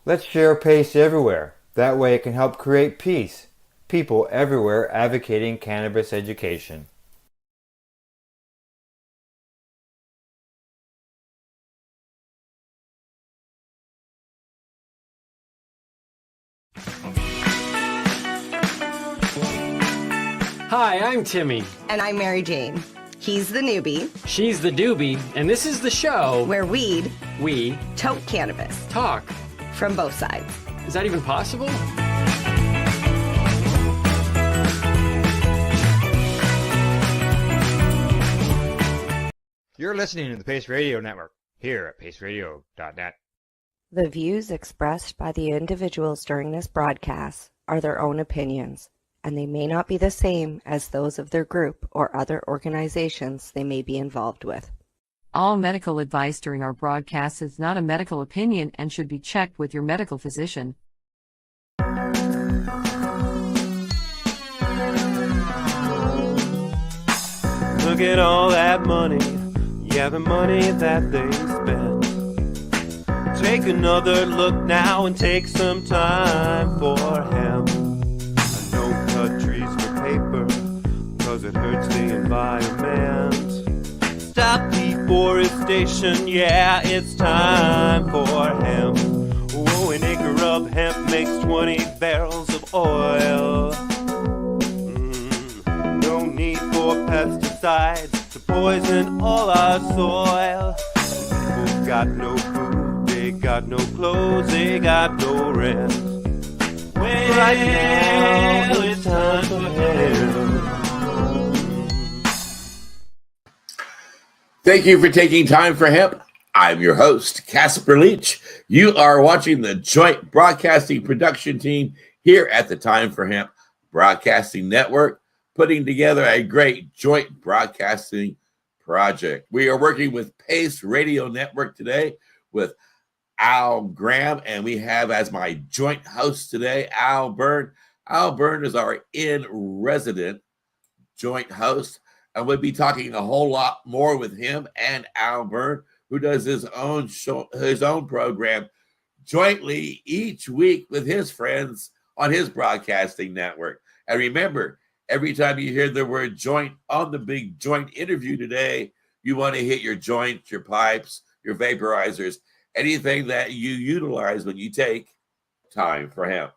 Let's share PACE everywhere. That way it can help create peace. People everywhere advocating cannabis education. Hi, I'm Timmy. And I'm Mary Jane. He's the newbie, She's the doobie, and this is the show where weed, we tote cannabis talk. from both sides. Is that even possible? You're listening to the Pace Radio Network here at paceradio.net. The views expressed by the individuals during this broadcast are their own opinions, and they may not be the same as those of their group or other organizations they may be involved with. All medical advice during our broadcast is not a medical opinion and should be checked with your medical physician. Look at all that money, yeah, the money that they spend. Take another look now and take some time for him. I don't cut trees for paper, cause it hurts the environment. Stop deforestation, yeah, it's time for him. Oh, an acre of hemp makes 20 barrels of oil. No need for pesticides to poison all our soil. People got no food, they got no clothes, they got no rent. Well, right now it's time for him. Thank you for taking time for hemp. I'm your host, Casper Leach. You are watching the Joint Broadcasting Production Team here at the Time for Hemp Broadcasting Network, putting together a great joint broadcasting project. We are working with Pace Radio Network today with Al Graham, and we have as my joint host today, Al Byrne. Al Byrne is our in-resident joint host, and we'll be talking a whole lot more with him and Al Byrne, who does his own show, his own program jointly each week with his friends on his broadcasting network. And remember, every time you hear the word joint on the big joint interview today, you want to hit your joints, your pipes, your vaporizers, anything that you utilize when you take time for him.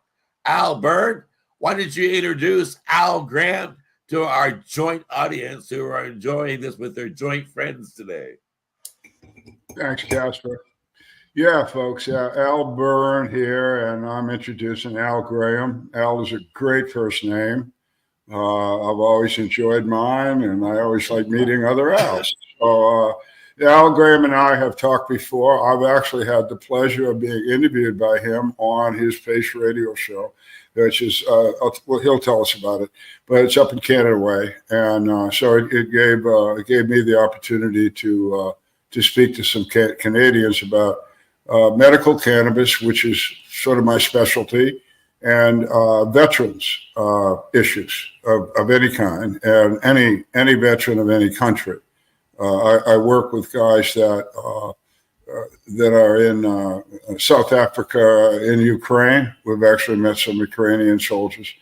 Al Byrne, why don't you introduce Al Graham to our joint audience who are enjoying this with their joint friends today? Thanks, Casper. Yeah, folks, Al Byrne here, and I'm introducing Al Graham. Al is a great first name. I've always enjoyed mine, and I always like meeting other Als. So, Al Graham and I have talked before. I've actually had the pleasure of being interviewed by him on his Pace Radio show, which is, well, he'll tell us about it, but it's up in Canada Way. And so it gave me the opportunity to speak to some Canadians about medical cannabis, which is sort of my specialty, and veterans issues of any kind, and any veteran of any country. I work with guys that are in South Africa, in Ukraine. We've actually met some Ukrainian soldiers,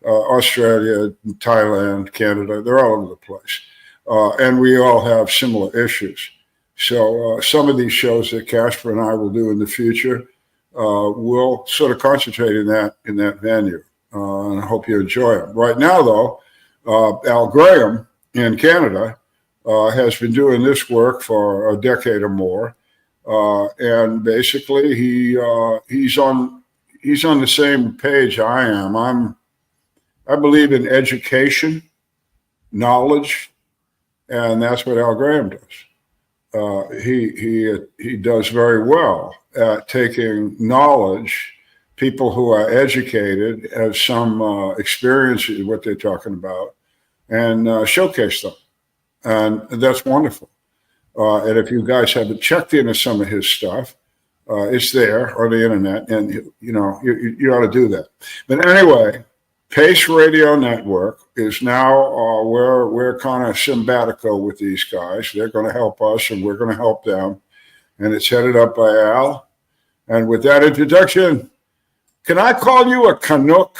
Australia, Thailand, Canada. They're all over the place. And we all have similar issues. So some of these shows that Casper and I will do in the future will sort of concentrate in that venue. And I hope you enjoy them. Right now, though, Al Graham in Canada has been doing this work for a decade or more. And basically he's on the same page I am. I believe in education, knowledge, and that's what Al Graham does. He does very well at taking knowledge, people who are educated, have some experience in what they're talking about, and showcase them. And that's wonderful. And if you guys haven't checked into some of his stuff, it's there on the internet, and you ought to do that. But anyway, Pace Radio Network is now we're kind of symbiotical with these guys. They're going to help us, and we're going to help them. And it's headed up by Al. And with that introduction, can I call you a Canuck?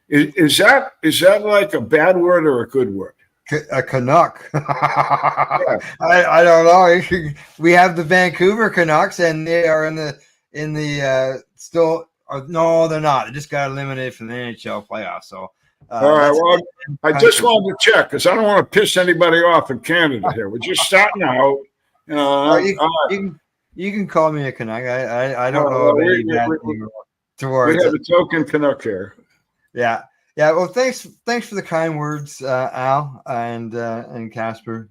Is that like a bad word or a good word? A Canuck. I don't know. We have the Vancouver Canucks, and they are in the still. No, they're not. They just got eliminated from the NHL playoffs. So, all right. Well, I just wanted to check because I don't want to piss anybody off in Canada here. We're just starting out. You can call me a Canuck. I don't know of any bad thing towards. We have a token Canuck here. Yeah. Yeah, well, thanks for the kind words, Al and Casper.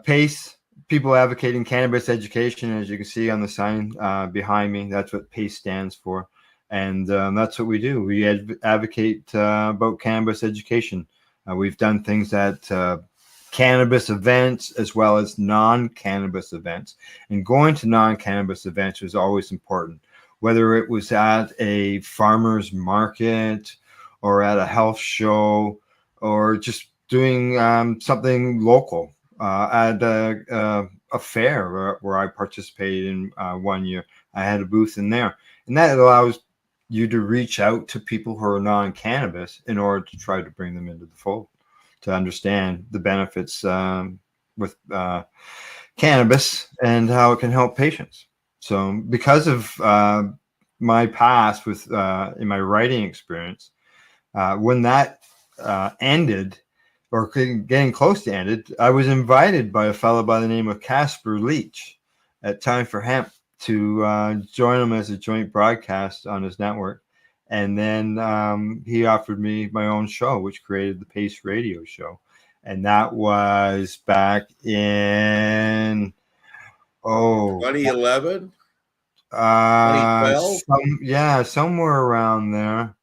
PACE, People Advocating Cannabis Education, as you can see on the sign behind me. That's what PACE stands for, and that's what we do. We advocate about cannabis education. We've done things at cannabis events as well as non-cannabis events, and going to non-cannabis events was always important. Whether it was at a farmer's market or at a health show or just doing something local at a fair where I participated in 1 year. I had a booth in there. And that allows you to reach out to people who are non-cannabis in order to try to bring them into the fold, to understand the benefits with cannabis and how it can help patients. So because of my past with in my writing experience, when that ended or getting close to ended, I was invited by a fellow by the name of Casper Leach at Time for Hemp to join him as a joint broadcast on his network. And then he offered me my own show, which created the PACE radio show. And that was back in 2011, 2012, somewhere around there.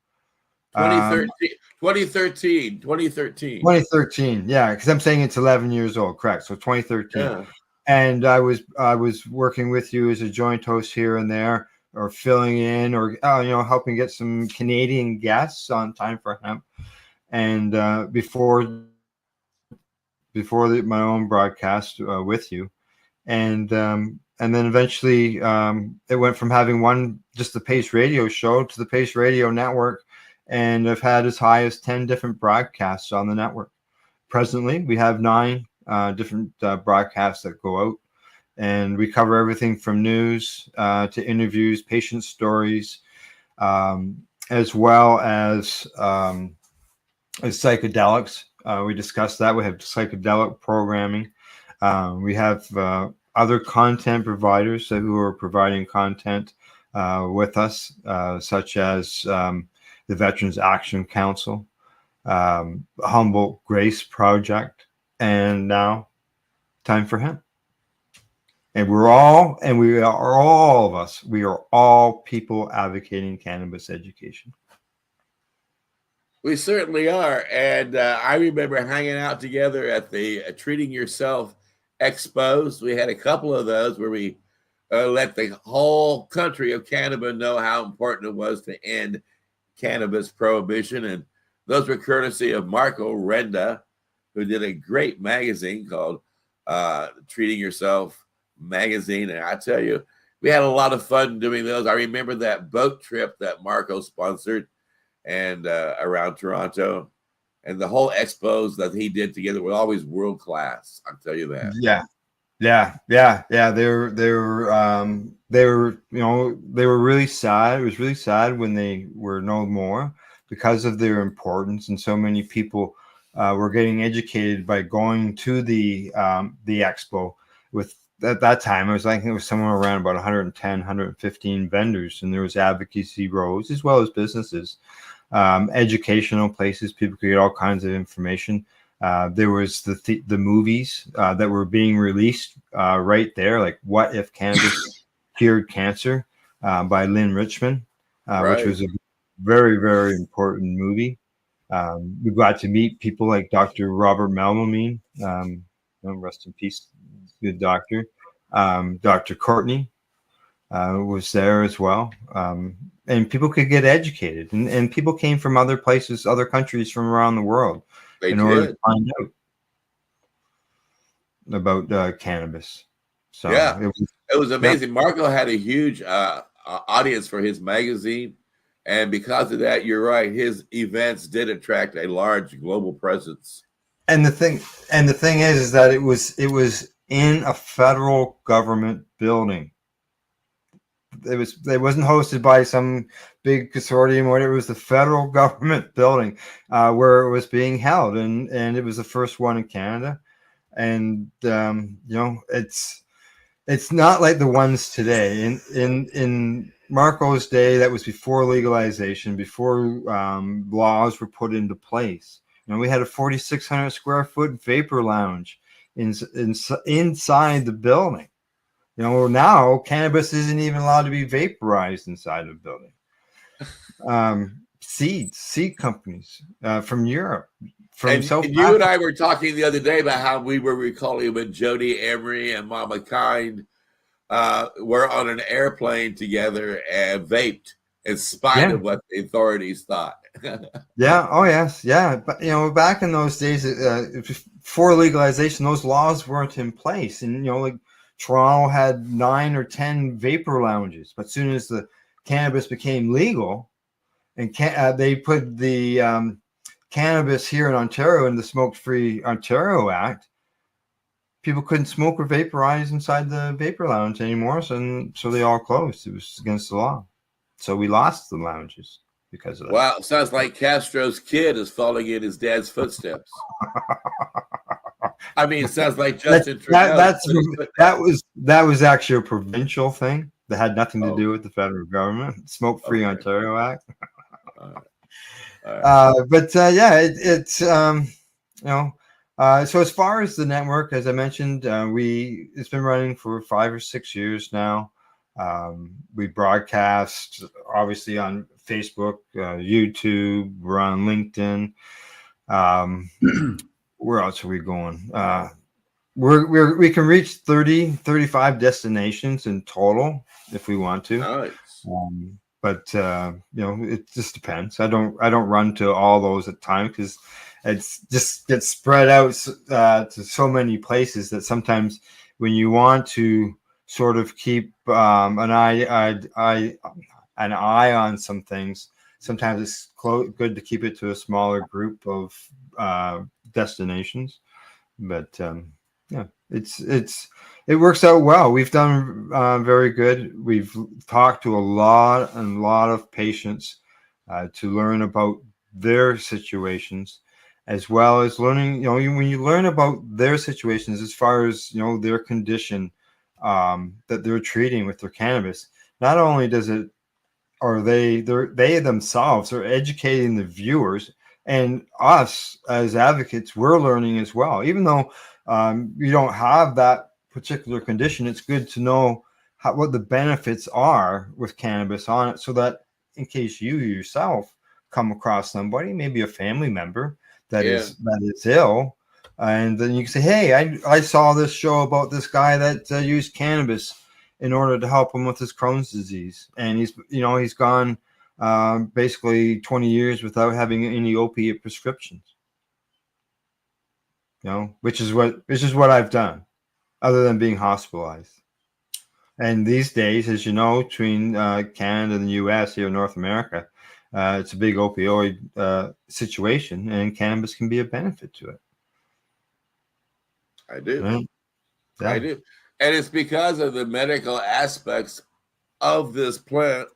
2013. Yeah, because I'm saying it's 11 years old, correct? So 2013. Yeah. And I was working with you as a joint host here and there, or filling in, or helping get some Canadian guests on Time for Hemp. And before my own broadcast with you. And then eventually it went from having just the PACE radio show to the PACE radio network. And I've had as high as 10 different broadcasts on the network. Presently, we have 9 different broadcasts that go out. And we cover everything from news to interviews, patient stories, as well as psychedelics. We discussed that. We have psychedelic programming. We have other content providers who are providing content with us, such as the Veterans Action Council, Humboldt Grace Project, and now Time for Hemp. And we are all people advocating cannabis education. We certainly are. And I remember hanging out together at the Treating Yourself Expos. We had a couple of those where we let the whole country of Canada know how important it was to end cannabis prohibition. And those were courtesy of Marco Renda, who did a great magazine called Treating Yourself Magazine. And I tell you, we had a lot of fun doing those. I remember that boat trip that Marco sponsored and around Toronto, and the whole expos that he did together were always world class. I'll tell you that. Yeah. They were really sad. It was really sad when they were no more because of their importance, and so many people were getting educated by going to the expo. With at that time, I think it was somewhere around about 110, 115 vendors, and there was advocacy rows as well as businesses, educational places. People could get all kinds of information. There was the movies that were being released right there, like What If Cannabis Cured Cancer by Lynn Richmond, which was a very, very important movie. We got to meet people like Dr. Robert Malmamine, rest in peace, good doctor. Dr. Courtney was there as well. And people could get educated. And people came from other places, other countries from around the world in order to find out about cannabis. So Yeah. it was, It was amazing. Marco had a huge audience for his magazine. And because of that, you're right, his events did attract a large global presence. and the thing is that it was in a federal government building. It wasn't hosted by some big consortium or whatever. It was the federal government building where it was being held, and it was the first one in Canada. And it's not like the ones today. In Marco's day, that was before legalization, before laws were put into place. We had a 4,600 square foot vapor lounge inside the building. Now cannabis isn't even allowed to be vaporized inside the building. Seed companies from Europe, from South and you and I were talking the other day about how we were recalling when Jody Emery and Mama Kind were on an airplane together and vaped in spite of what the authorities thought. Yeah. Oh, yes. Yeah. But, back in those days, before legalization, those laws weren't in place. And, like Toronto had 9 or 10 vapor lounges. But as soon as the cannabis became legal and they put the cannabis here in Ontario in the Smoke-Free Ontario Act, people couldn't smoke or vaporize inside the vapor lounge anymore. So they all closed. It was against the law. So we lost the lounges because of that. Wow, sounds like Castro's kid is following in his dad's footsteps. I mean, it sounds like Justin Trudeau. That was actually a provincial thing that had nothing to do with the federal government. Smoke-Free Ontario Act. It's so as far as the network, as I mentioned, it's been running for 5 or 6 years now. We broadcast obviously on Facebook, YouTube, we're on LinkedIn. Where else are we going? We can reach 35 destinations in total if we want to. Nice. But it just depends. I don't run to all those at time because it's just gets spread out to so many places that sometimes when you want to sort of keep an eye on some things, sometimes it's good to keep it to a smaller group of destinations. But it works out well. We've done very good. We've talked to a lot of patients to learn about their situations, as well as learning. When you learn about their situations as far as their condition that they're treating with their cannabis, not only does it, or they themselves are educating the viewers and us as advocates, we're learning as well. Even though you don't have that particular condition, it's good to know what the benefits are with cannabis on it, so that in case you yourself come across somebody, maybe a family member that is ill, and then you can say, hey, I saw this show about this guy that used cannabis in order to help him with his Crohn's disease, and he's gone basically 20 years without having any opiate prescriptions. Which is what I've done, other than being hospitalized. And these days, as you know, between Canada and the U.S. here in North America, it's a big opioid situation, and cannabis can be a benefit to it. I do. Right? Yeah. I do. And it's because of the medical aspects of this plant.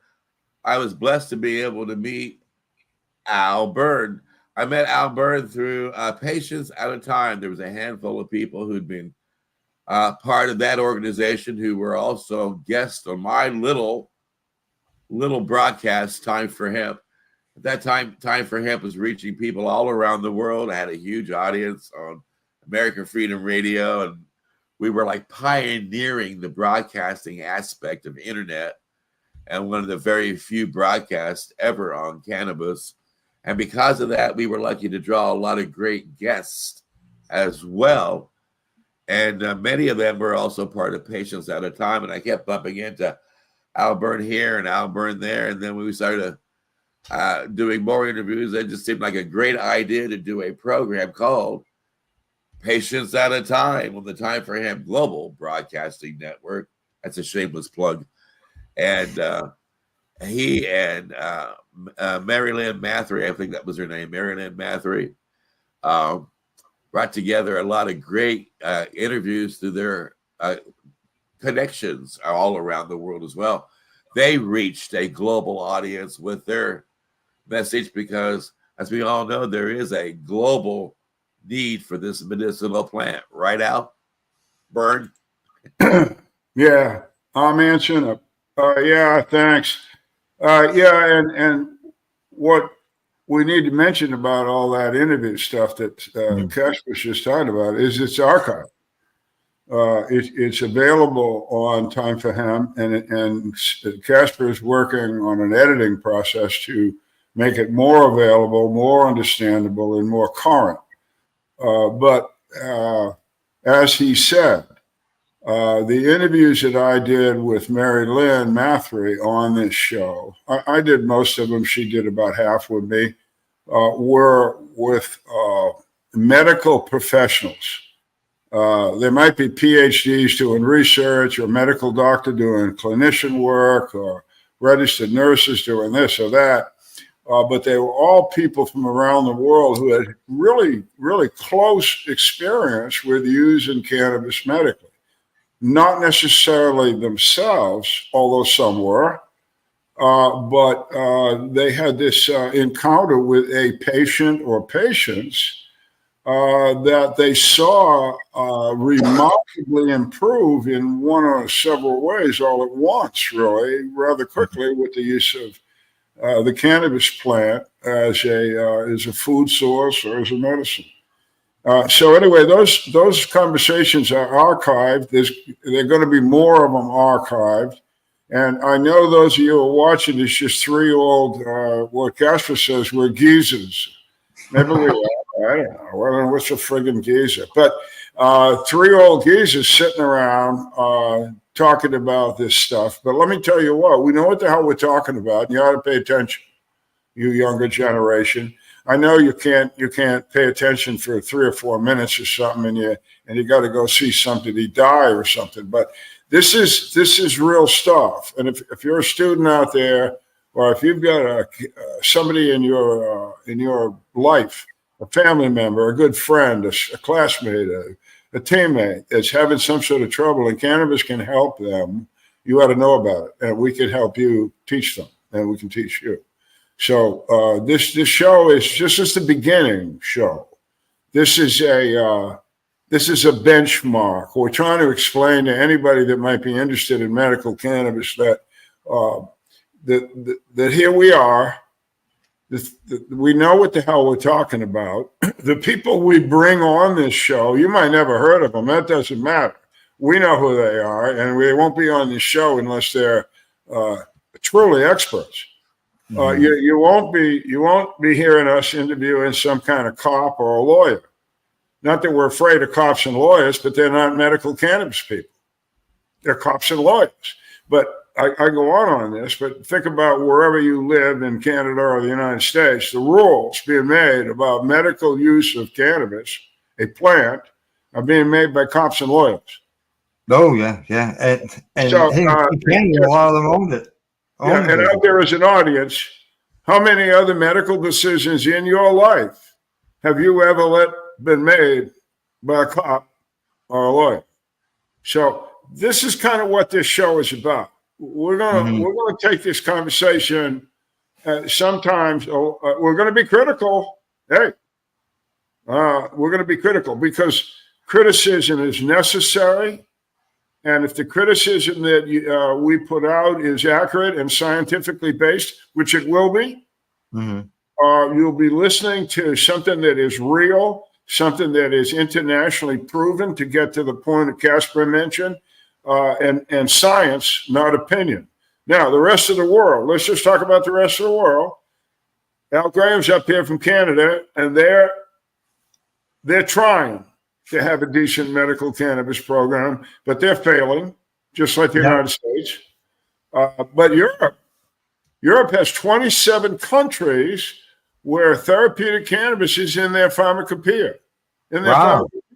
I was blessed to be able to meet Al Byrne. I met Al Byrne through Patients at a Time. There was a handful of people who'd been part of that organization who were also guests on my little broadcast, Time for Hemp. At that time, Time for Hemp was reaching people all around the world. I had a huge audience on American Freedom Radio, and we were like pioneering the broadcasting aspect of internet, and one of the very few broadcasts ever on cannabis. And because of that, we were lucky to draw a lot of great guests as well. And many of them were also part of Patients at a Time. And I kept bumping into Al Byrne here and Al Byrne there. And then when we started doing more interviews, it just seemed like a great idea to do a program called Patients at a Time on the Time for Hemp Global Broadcasting Network. That's a shameless plug. And he and Mary Lynn Mathery, I think that was her name, Mary Lynn Mathery, brought together a lot of great interviews through their connections all around the world as well. They reached a global audience with their message because, as we all know, there is a global need for this medicinal plant. Right, Al? Bern? Yeah, I'm answering it. Yeah, thanks. And what we need to mention about all that interview stuff that Casper's just talking about is it's archived. It's available on Time for Hemp, and Casper is working on an editing process to make it more available, more understandable, and more current. But as he said, the interviews that I did with Mary Lynn Mathery on this show, I did most of them. She did about half with me, were with medical professionals. There might be PhDs doing research, or medical doctor doing clinician work, or registered nurses doing this or that. But they were all people from around the world who had really, really close experience with using cannabis medically. Not necessarily themselves, although some were, but they had this encounter with a patient or patients that they saw remarkably improve in one or several ways all at once, really, rather quickly, with the use of the cannabis plant as a food source or as a medicine. So anyway, those conversations are archived. There are going to be more of them archived. And I know those of you who are watching, it's just three old, what Casper says, we're geezers. Maybe we are. I don't know. What's a friggin' geezer? But three old geezers sitting around talking about this stuff. But let me tell you what, we know what the hell we're talking about. And you ought to pay attention, you younger generation. I know you can't pay attention for 3 or 4 minutes or something, and you got to go see somebody die or something. But this is real stuff. And if you're a student out there, or if you've got somebody in your life, a family member, a good friend, a classmate, a teammate that's having some sort of trouble, and cannabis can help them, you ought to know about it, and we can help you teach them, and we can teach you. So this show is just the beginning show. This is a benchmark. We're trying to explain to anybody that might be interested in medical cannabis that here we are. We know what the hell we're talking about. The people we bring on this show, you might never heard of them. That doesn't matter. We know who they are, and we won't be on this show unless they're truly experts. You won't be hearing us interviewing some kind of cop or a lawyer. Not that we're afraid of cops and lawyers, but they're not medical cannabis people. They're cops and lawyers. But I go on this, but think about wherever you live in Canada or the United States, the rules being made about medical use of cannabis, a plant, are being made by cops and lawyers. Oh, yeah. And So, a lot of them owned it. And out there as an audience, how many other medical decisions in your life have you ever been made by a cop or a lawyer? So this is kind of what this show is about. We're gonna take this conversation. Sometimes we're going to be critical. Hey, we're going to be critical because criticism is necessary. And if the criticism that we put out is accurate and scientifically based, which it will be, you'll be listening to something that is real, something that is internationally proven, to get to the point that Casper mentioned, and science, not opinion. Now, the rest of the world, let's just talk about the rest of the world. Al Graham's up here from Canada, and they're trying to have a decent medical cannabis program, but they're failing, just like the United States. But Europe has 27 countries where therapeutic cannabis is in their pharmacopoeia.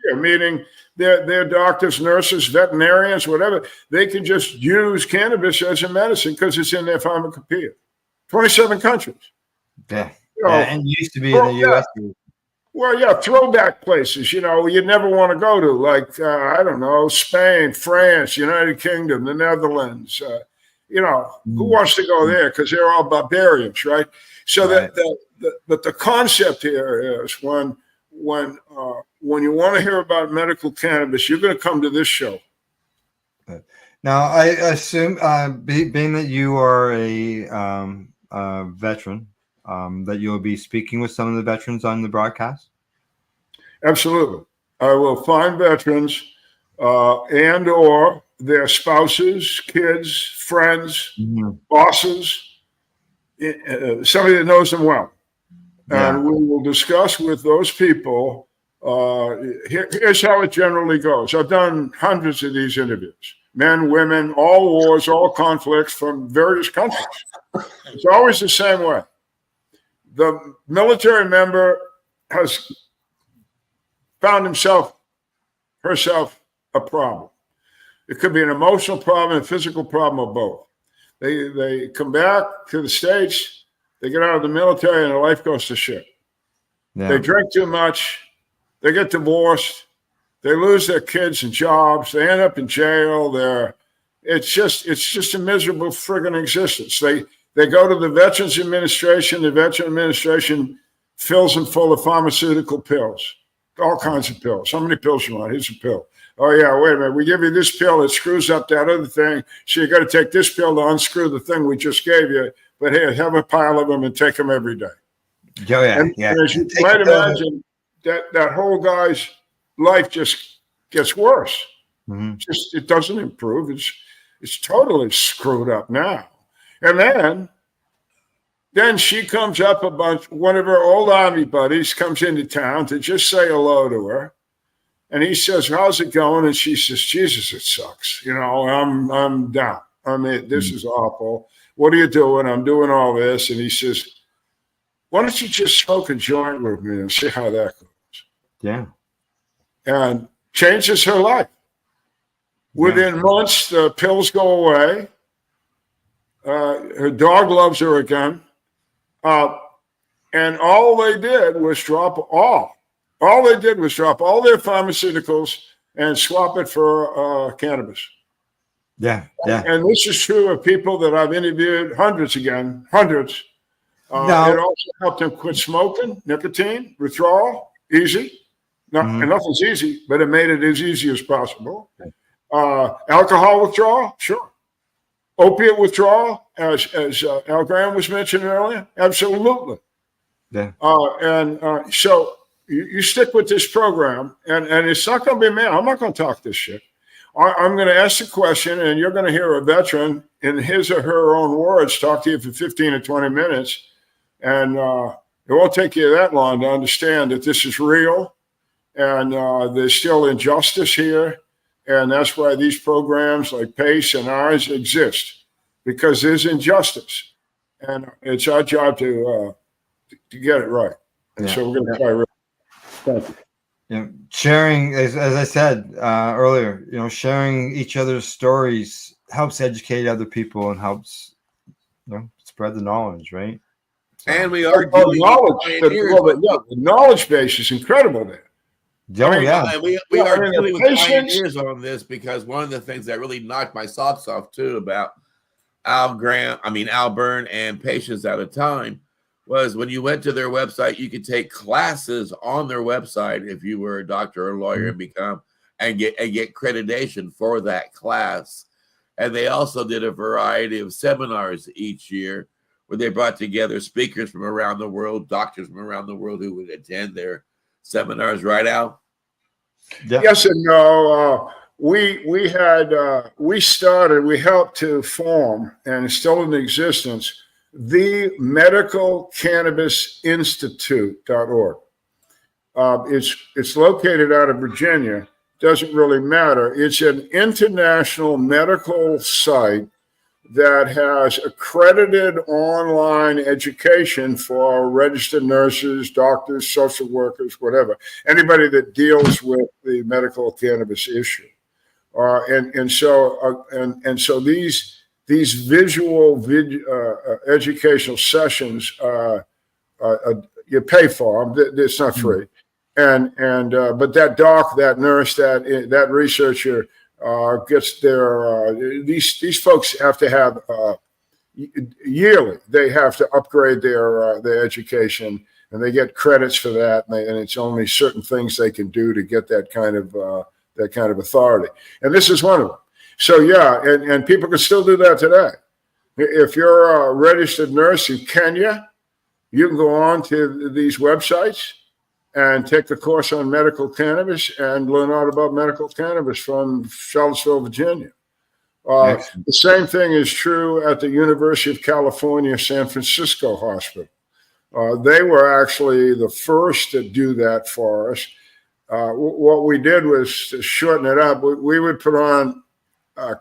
here, meaning they're doctors, nurses, veterinarians, whatever. They can just use cannabis as a medicine because it's in their pharmacopoeia. 27 countries. Yeah. You know, And it used to be in the U.S. Well, yeah, throwback places, you'd never want to go to, like, I don't know, Spain, France, United Kingdom, the Netherlands. Who wants to go there? Because they're all barbarians, right? So Right. that the concept here is when you want to hear about medical cannabis, you're going to come to this show. Now, I assume, being that you are a veteran, that you'll be speaking with some of the veterans on the broadcast? Absolutely. I will find veterans and or their spouses, kids, friends, bosses, somebody that knows them well. Yeah. And we will discuss with those people. Here's how it generally goes. I've done hundreds of these interviews. Men, women, all wars, all conflicts from various countries. It's always the same way. The military member has found herself a problem. It could be an emotional problem, a physical problem, or both. They come back to the States, they get out of the military, and their life goes to shit. Yeah. They drink too much, they get divorced, they lose their kids and jobs, they end up in jail. It's just a miserable friggin' existence. They go to the Veterans Administration. The Veterans Administration fills them full of pharmaceutical pills, all kinds of pills. How many pills you want? Here's a pill. Oh, yeah, wait a minute. We give you this pill. It screws up that other thing. So you got to take this pill to unscrew the thing we just gave you. But here, have a pile of them and take them every day. Oh, yeah. And as you might imagine, that whole guy's life just gets worse. Mm-hmm. It doesn't improve. It's totally screwed up now. And then she comes up one of her old Army buddies comes into town to just say hello to her. And he says, how's it going? And she says, Jesus, it sucks. I'm down. I mean, this is awful. What are you doing? I'm doing all this. And he says, why don't you just smoke a joint with me and see how that goes? Yeah. And changes her life. Within months, the pills go away. Her dog loves her again. And all they did was drop all their pharmaceuticals and swap it for cannabis. Yeah. Yeah. And this is true of people that I've interviewed, hundreds. It also helped them quit smoking, nicotine, withdrawal, easy. And nothing's easy, but it made it as easy as possible. Alcohol withdrawal, sure. Opiate withdrawal, as Al Graham was mentioning earlier, absolutely. Yeah. So you stick with this program, and it's not going to be me. I'm not going to talk this shit. I'm going to ask the question, and you're going to hear a veteran in his or her own words talk to you for 15 or 20 minutes. And it won't take you that long to understand that this is real, and there's still injustice here. And that's why these programs like PACE and ours exist, because there's injustice. And it's our job to get it right. And so we're going to try real. Thank you. Sharing, as I said earlier, sharing each other's stories helps educate other people and helps spread the knowledge, right? So. And we are the knowledge base is incredible there. We are dealing with pioneers on this, because one of the things that really knocked my socks off too about Al Byrne and Patients Out of Time was when you went to their website, you could take classes on their website if you were a doctor or a lawyer and get accreditation for that class. And they also did a variety of seminars each year where they brought together speakers from around the world, doctors from around the world who would attend their seminars, right, Al? Yeah. Yes and no. We helped to form, and it's still in existence, the Medical Cannabis Institute.org. It's located out of Virginia. Doesn't really matter. It's an international medical site that has accredited online education for registered nurses, doctors, social workers, whatever, anybody that deals with the medical cannabis issue. And so these visual educational sessions, you pay for them. It's not free. But that doc, that nurse, that researcher gets their these folks have to have yearly. They have to upgrade their education, and they get credits for that. And it's only certain things they can do to get that kind of authority. And this is one of them. So yeah, and people can still do that today. If you're a registered nurse in Kenya, you can go on to these websites and take the course on medical cannabis and learn all about medical cannabis from Charlottesville, Virginia. The same thing is true at the University of California, San Francisco Hospital. They were actually the first to do that for us. What we did was to shorten it up. We would put on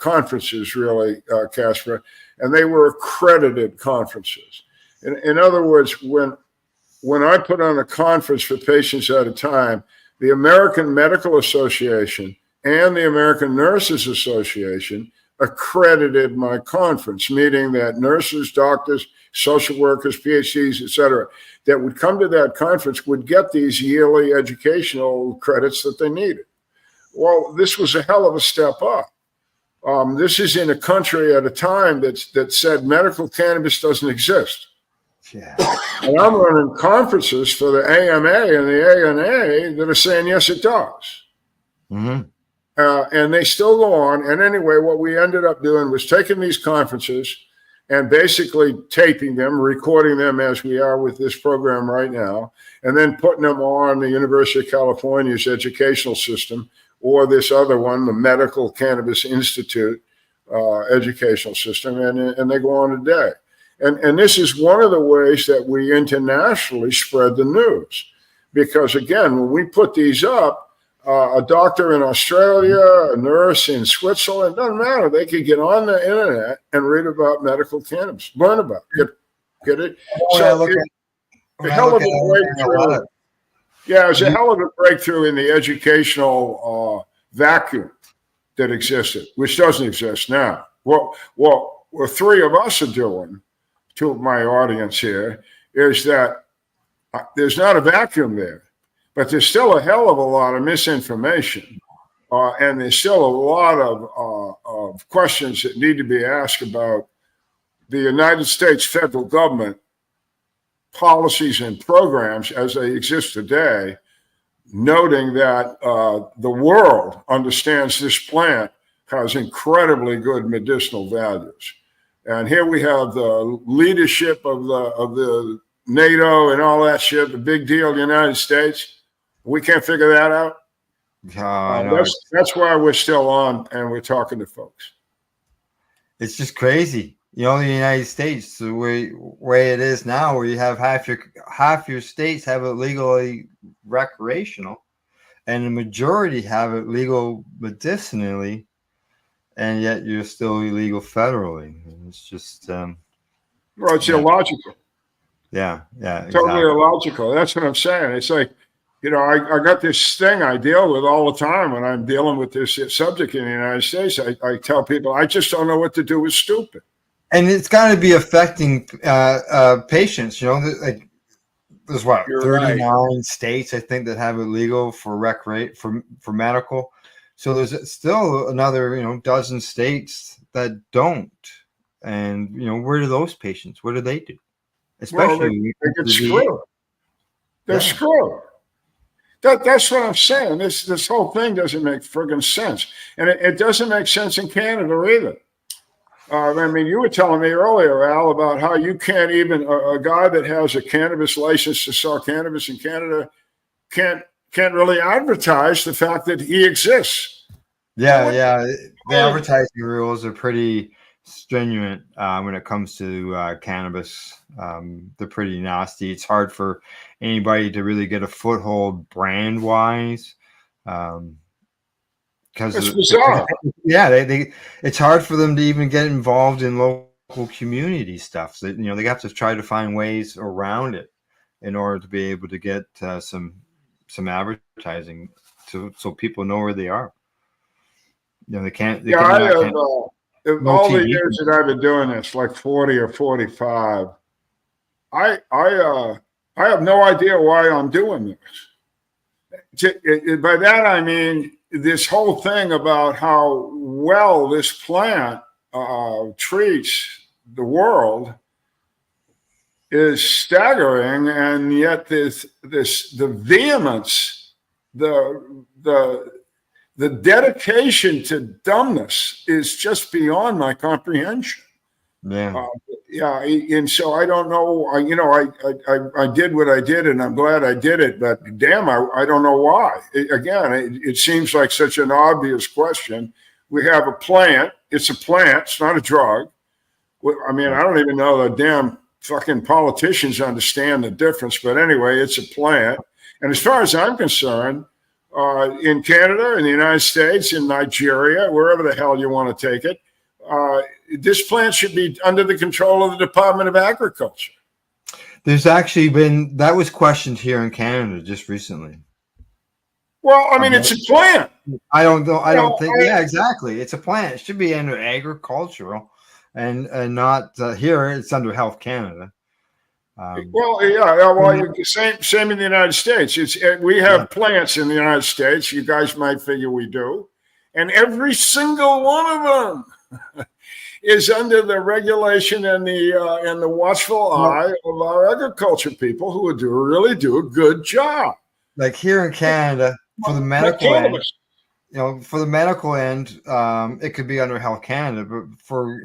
conferences, really, Casper, and they were accredited conferences. In other words, when I put on a conference for patients at a time, the American Medical Association and the American Nurses Association accredited my conference, meaning that nurses, doctors, social workers, PhDs, et cetera, that would come to that conference would get these yearly educational credits that they needed. Well, this was a hell of a step up. This is in a country at a time that said medical cannabis doesn't exist. Yeah. And I'm running conferences for the AMA and the ANA that are saying, yes, it does. Mm-hmm. And they still go on. And anyway, what we ended up doing was taking these conferences and basically taping them, recording them as we are with this program right now, and then putting them on the University of California's educational system, or this other one, the Medical Cannabis Institute educational system, and they go on today. And this is one of the ways that we internationally spread the news. Because again, when we put these up, a doctor in Australia, a nurse in Switzerland, doesn't matter. They could get on the internet and read about medical cannabis, learn about it, get it. So it's a hell of a breakthrough. Yeah, it's a hell of a breakthrough in the educational vacuum that existed, which doesn't exist now. What three of us are doing, to my audience here, is that there's not a vacuum there, but there's still a hell of a lot of misinformation, and there's still a lot of questions that need to be asked about the United States federal government policies and programs as they exist today, noting that the world understands this plant has incredibly good medicinal values. And here we have the leadership of the NATO and all that shit, the big deal in the United States. We can't figure that out. That's why we're still on and we're talking to folks. It's just crazy. You know, the United States, the way it is now, where you have half your states have it legally recreational, and the majority have it legal medicinally, and yet you're still illegal federally. It's just it's illogical. Yeah, exactly. Totally illogical. That's what I'm saying. It's like, you know, I got this thing I deal with all the time when I'm dealing with this subject in the United States. I tell people, I just don't know what to do with stupid. And it's got to be affecting patients. You know, like there's what, You're 39 right. states, I think, that have it legal for for medical. So there's still another, dozen states that don't. And where do those patients? What do they do? Especially they get screwed. They're screwed. That's what I'm saying. This whole thing doesn't make friggin' sense, and it doesn't make sense in Canada either. I mean, you were telling me earlier, Al, about how you can't even a guy that has a cannabis license to sell cannabis in Canada can't really advertise the fact that he exists. Yeah. The advertising rules are pretty stringent when it comes to cannabis. They're pretty nasty. It's hard for anybody to really get a foothold brand wise. because It's bizarre. yeah, they it's hard for them to even get involved in local community stuff. So, they have to try to find ways around it in order to be able to get some advertising, so people know where they are. They can't. They Yeah, I cannot- have, can't- all the TV. years that I've been doing this, like 40 or 45, I have no idea why I'm doing this. By that I mean this whole thing about how well this plant treats the world is staggering, and yet the vehemence, the dedication to dumbness is just beyond my comprehension. Yeah. And so I don't know. I did what I did, and I'm glad I did it. But damn, I don't know why. It seems like such an obvious question. We have a plant. It's a plant. It's not a drug. I mean, I don't even know the damn fucking politicians understand the difference. But anyway, it's a plant. And as far as I'm concerned, in Canada, in the United States, in Nigeria, wherever the hell you want to take it, this plant should be under the control of the Department of Agriculture. There's actually that was questioned here in Canada just recently. Well, I mean, it's a plant. I don't know. I don't think. Yeah, exactly. It's a plant. It should be under agricultural, and not here. It's under Health Canada. Same in the United States. We have plants in the United States. You guys might figure we do, and every single one of them is under the regulation and the watchful eye of our agriculture people who really do a good job. Like here in Canada, for the medical end, for the medical end, it could be under Health Canada, but for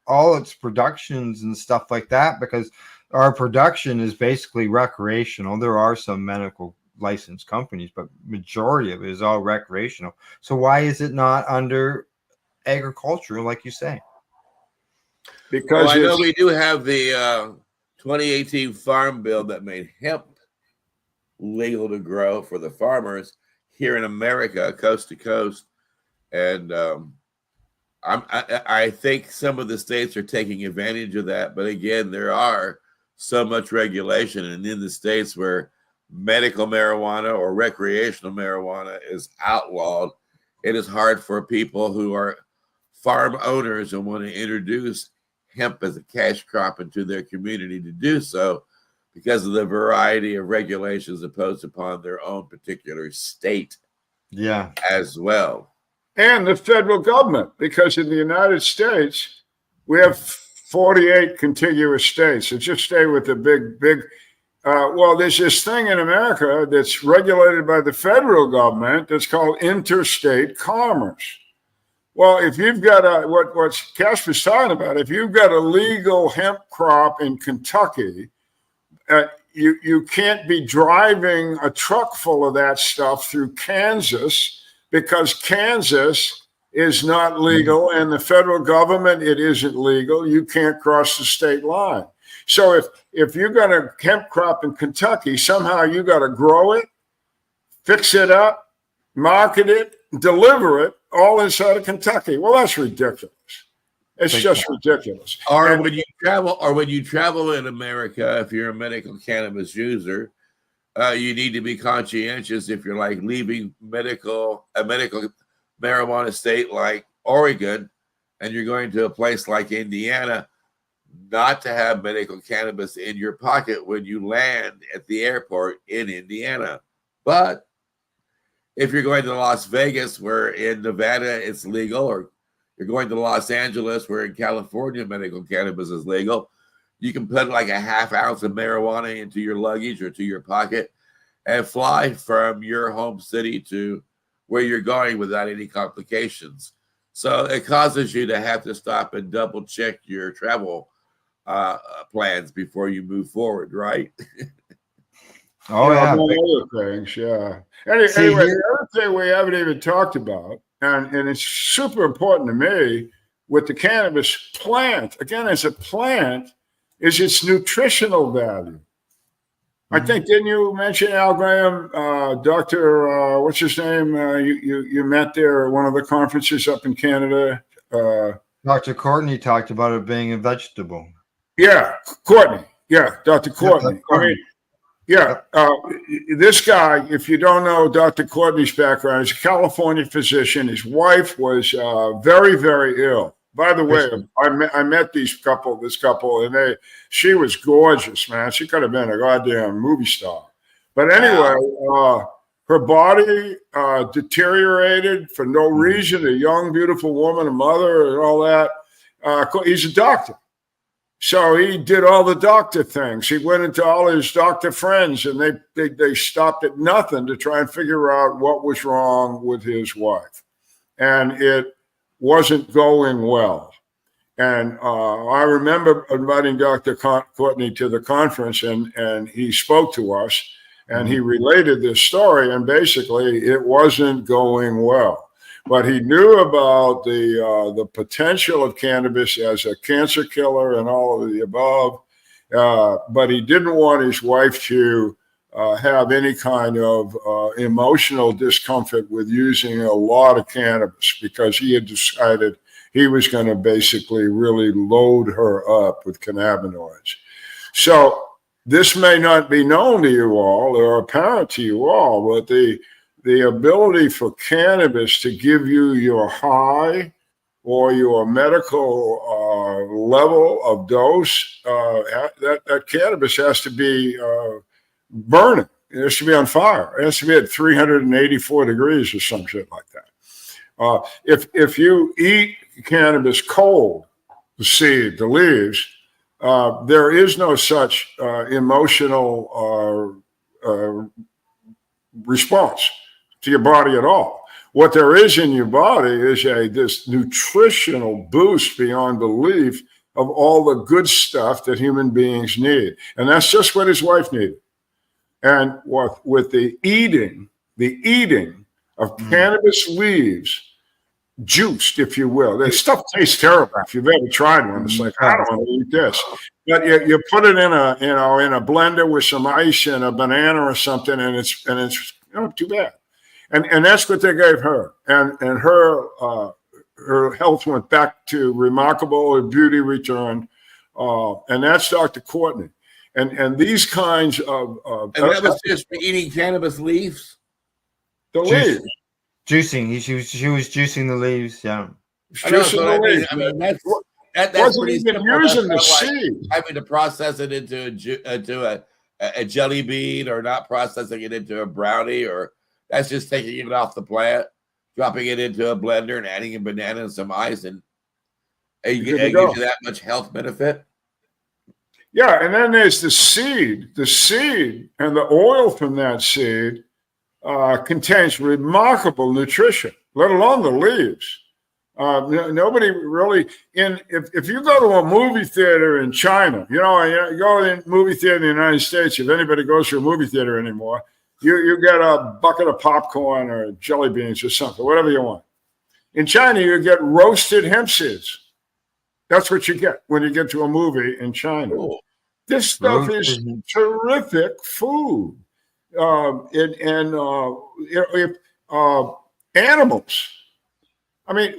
all its productions and stuff like that, because our production is basically recreational. There are some medical licensed companies, but majority of it is all recreational. So why is it not under agriculture, like you say? Because I know we do have the 2018 Farm Bill that made hemp legal to grow for the farmers here in America, coast to coast, and I think some of the states are taking advantage of that. But again, there are so much regulation, and in the states where medical marijuana or recreational marijuana is outlawed, it is hard for people who are farm owners and want to introduce hemp as a cash crop into their community to do so, because of the variety of regulations imposed upon their own particular state. Yeah, as well. And the federal government, because in the United States, we have 48 contiguous states. So just stay with the big, there's this thing in America that's regulated by the federal government that's called interstate commerce. Well, if you've got what Casper's talking about, if you've got a legal hemp crop in Kentucky, you can't be driving a truck full of that stuff through Kansas, because Kansas is not legal, and the federal government, it isn't legal. You can't cross the state line. So if you got a hemp crop in Kentucky, somehow you got to grow it, fix it up, market it, deliver it, all inside of Kentucky. Well, that's ridiculous. It's just ridiculous. Or when you travel in America, if you're a medical cannabis user, you need to be conscientious if you're like leaving a medical marijuana state like Oregon, and you're going to a place like Indiana, not to have medical cannabis in your pocket when you land at the airport in Indiana. But if you're going to Las Vegas, where in Nevada it's legal, or you're going to Los Angeles, where in California medical cannabis is legal, you can put like a half ounce of marijuana into your luggage or to your pocket and fly from your home city to where you're going without any complications. So it causes you to have to stop and double check your travel plans before you move forward, right? Other things, yeah. Anyway, the other thing we haven't even talked about, and it's super important to me with the cannabis plant, again, as a plant, is its nutritional value. I think, didn't you mention Al Graham, Dr. What's his name? You met there at one of the conferences up in Canada. Dr. Courtney talked about it being a vegetable. Yeah, Courtney. Yeah, Dr. Courtney. I mean, yeah, this guy, if you don't know Dr. Courtney's background, he's a California physician. His wife was very, very ill. By the way, I met this couple, and she was gorgeous, man. She could have been a goddamn movie star. But anyway, her body deteriorated for no reason. A young, beautiful woman, a mother, and all that. He's a doctor. So he did all the doctor things. He went into all his doctor friends, and they stopped at nothing to try and figure out what was wrong with his wife. And it wasn't going well. And I remember inviting Dr. Courtney to the conference, and he spoke to us, and he related this story, and basically it wasn't going well. But he knew about the potential of cannabis as a cancer killer and all of the above, but he didn't want his wife to have any kind of emotional discomfort with using a lot of cannabis, because he had decided he was going to basically really load her up with cannabinoids. So this may not be known to you all or apparent to you all, but the ability for cannabis to give you your high or your medical level of dose, that cannabis has to be burning. It has to be on fire. It has to be at 384 degrees or some shit like that. If you eat cannabis cold, the seed, the leaves, there is no such emotional response to your body at all. What there is in your body is this nutritional boost beyond belief of all the good stuff that human beings need. And that's just what his wife needed. And with the eating of cannabis leaves, juiced, if you will. The stuff tastes terrible if you've ever tried one. It's like, I don't want to eat this. But you put it in a blender with some ice and a banana or something, and it's not too bad. And that's what they gave her. And her health went back to remarkable, her beauty returned. And that's Dr. Courtney. And these kinds of and that was just for eating cannabis leaves? The leaves. Juicing. She was juicing the leaves, yeah. Juicing the leaves. I mean, that's wasn't pretty even simple. using the Like seed. having to process it into a jelly bean, or not processing it into a brownie, or that's just taking it off the plant, dropping it into a blender and adding a banana and some ice, and it gives you that much health benefit. Yeah, and then there's the seed. The seed and the oil from that seed contains remarkable nutrition, let alone the leaves. Nobody really if you go to a movie theater in China, you go to a movie theater in the United States, if anybody goes to a movie theater anymore, you get a bucket of popcorn or jelly beans or something, whatever you want. In China, you get roasted hemp seeds. That's what you get when you get to a movie in China. Cool. This stuff is terrific food. Animals. I mean,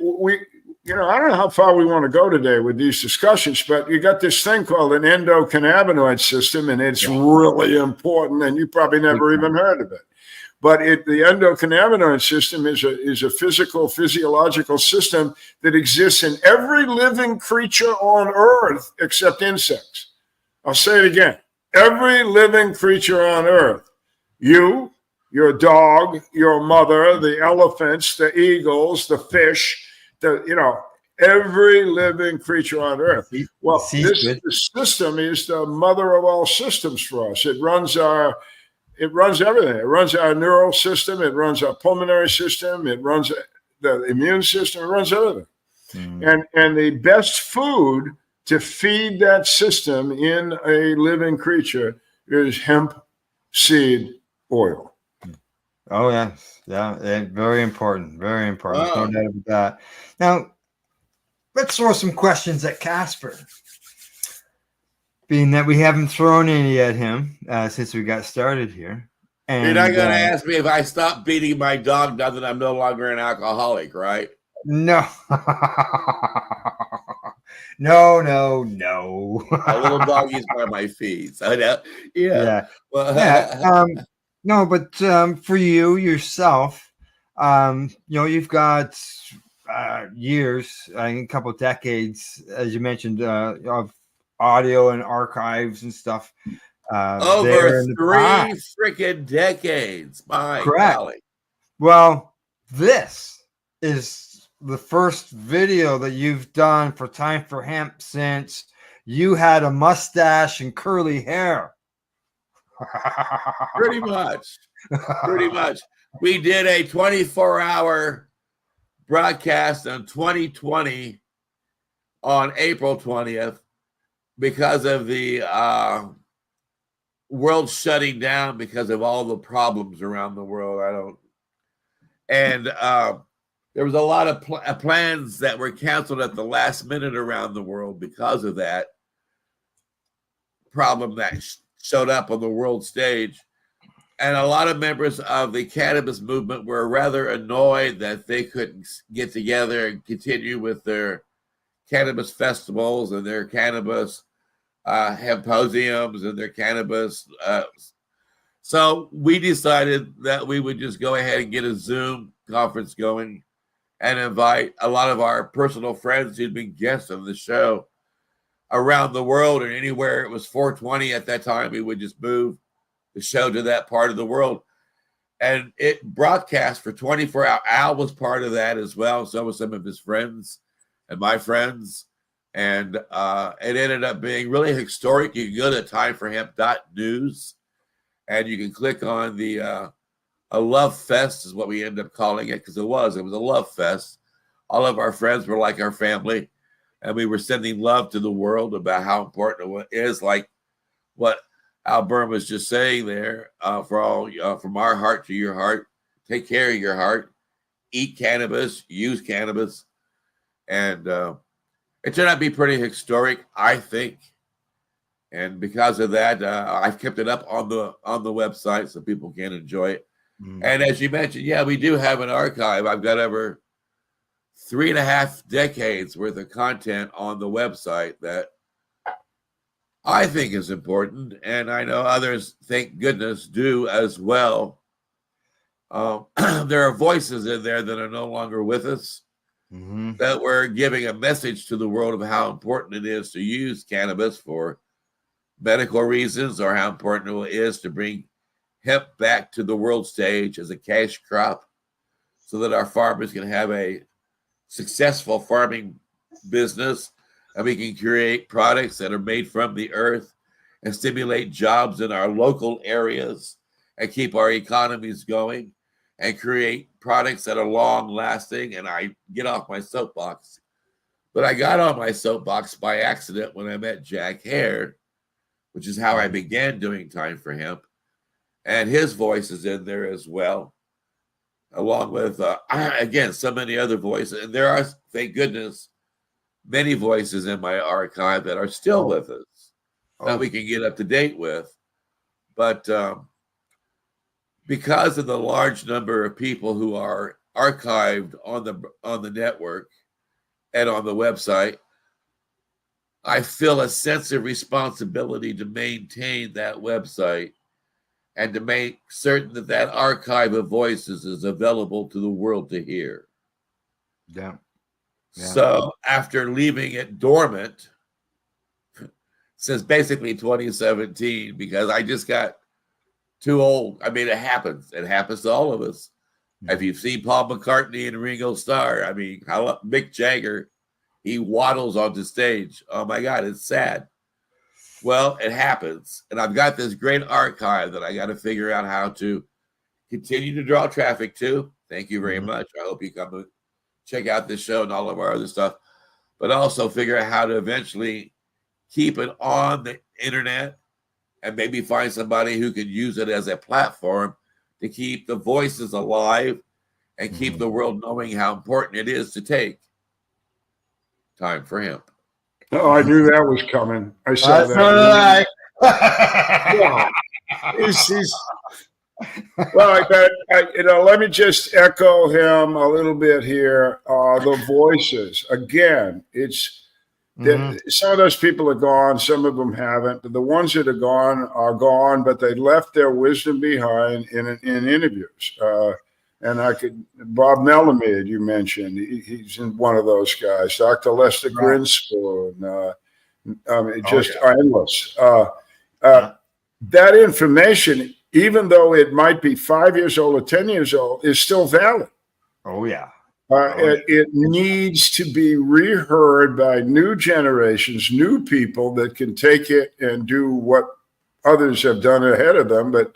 I don't know how far we want to go today with these discussions, but you got this thing called an endocannabinoid system, and it's really important, and you probably never even heard of it. But the endocannabinoid system is a physiological system that exists in every living creature on Earth except insects. I'll say it again. Every living creature on Earth, you, your dog, your mother, the elephants, the eagles, the fish, every living creature on Earth. Well, this system is the mother of all systems for us. It runs everything. It runs our neural system. It runs our pulmonary system. It runs the immune system. It runs everything. And the best food to feed that system in a living creature is hemp seed oil. Oh, yes. Yeah. Very important. Very important. No doubt about that. Now, let's throw some questions at Casper. being that we haven't thrown any at him since we got started here. And, You're not going to ask me if I stop beating my dog now that I'm no longer an alcoholic, right? No. No. A little doggies by my feet. So, yeah. Well, No, but for you yourself, you've got years, a couple of decades, as you mentioned, of audio and archives and stuff. Over 3 freaking decades. My golly. Well, this is the first video that you've done for Time for Hemp since you had a mustache and curly hair. Pretty much. We did a 24-hour broadcast in 2020 on April 20th because of the world shutting down because of all the problems around the world. There was a lot of plans that were canceled at the last minute around the world because of that problem that showed up on the world stage. And a lot of members of the cannabis movement were rather annoyed that they couldn't get together and continue with their cannabis festivals and their cannabis symposiums and their cannabis. So we decided that we would just go ahead and get a Zoom conference going and invite a lot of our personal friends who'd been guests of the show around the world, and anywhere it was 420 at that time, we would just move the show to that part of the world. And it broadcast for 24 hours. Al was part of that as well. So was some of his friends and my friends. And it ended up being really historic. You can go to timeforhemp.news and you can click on the a love fest is what we ended up calling it, because it was a love fest. All of our friends were like our family, and we were sending love to the world about how important it is, like what Al Byrne was just saying there, from our heart to your heart. Take care of your heart, eat cannabis, use cannabis. And it turned out to be pretty historic, I think. And because of that, I've kept it up on the website so people can enjoy it. Mm. And as you mentioned, yeah, we do have an archive. I've got over 3.5 decades worth of content on the website that I think is important, and I know others, thank goodness, do as well. There are voices in there that are no longer with us, that were giving a message to the world of how important it is to use cannabis for medical reasons, or how important it is to bring hemp back to the world stage as a cash crop so that our farmers can have a successful farming business, and we can create products that are made from the earth and stimulate jobs in our local areas and keep our economies going and create products that are long lasting. And I get off my soapbox, but I got on my soapbox by accident when I met Jack Hare, which is how I began doing Time for Hemp. And his voice is in there as well, along with, again, so many other voices. And there are, thank goodness, many voices in my archive that are still with us that we can get up to date with. But because of the large number of people who are archived on the network and on the website, I feel a sense of responsibility to maintain that website and to make certain that that archive of voices is available to the world to hear. Yeah. So after leaving it dormant since basically 2017, because I just got too old. I mean, it happens. It happens to all of us. If you've seen Paul McCartney and Ringo Starr, I mean, Mick Jagger, he waddles onto stage. Oh my God, it's sad. Well, it happens. And I've got this great archive that I got to figure out how to continue to draw traffic to. Thank you very much. I hope you come and check out this show and all of our other stuff, but also figure out how to eventually keep it on the internet and maybe find somebody who can use it as a platform to keep the voices alive and keep the world knowing how important it is to take Time for Hemp. Oh, I knew that was coming. I saw So that. did I. Well, let me just echo him a little bit here. The voices again. It's some of those people are gone. Some of them haven't. But the ones that are gone, but they left their wisdom behind in interviews. And Bob Melamid, you mentioned, he's in one of those guys. Dr. Lester Grinspoon, endless. That information, even though it might be 5 years old or 10 years old, is still valid. Oh, yeah. It needs to be reheard by new generations, new people that can take it and do what others have done ahead of them, but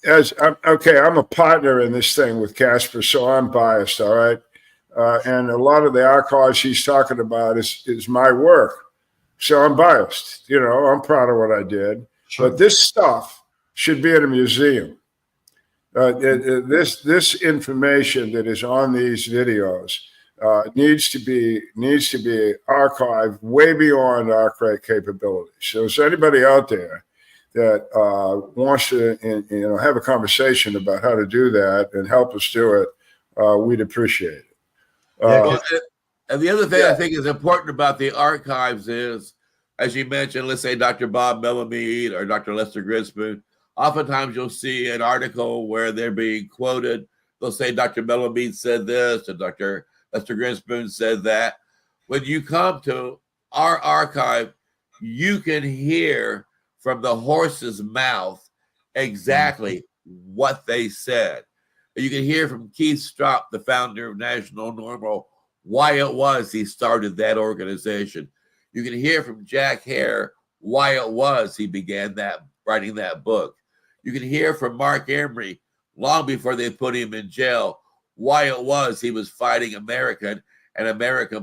I'm a partner in this thing with Casper, so I'm biased, all right? And a lot of the archives he's talking about is my work. So I'm biased. I'm proud of what I did. Sure. But this stuff should be in a museum. This information that is on these videos needs to be archived way beyond our capabilities. So is anybody out there that wants to have a conversation about how to do that and help us do it, we'd appreciate it. And the other thing I think is important about the archives is, as you mentioned, let's say Dr. Bob Melamid or Dr. Lester Grinspoon, oftentimes you'll see an article where they're being quoted. They'll say Dr. Melamid said this and Dr. Lester Grinspoon said that. When you come to our archive, you can hear from the horse's mouth exactly what they said. You can hear from Keith Stroup, the founder of National Normal, why it was he started that organization. You can hear from Jack Hare why it was he began writing that book. You can hear from Mark Emery long before they put him in jail why it was he was fighting American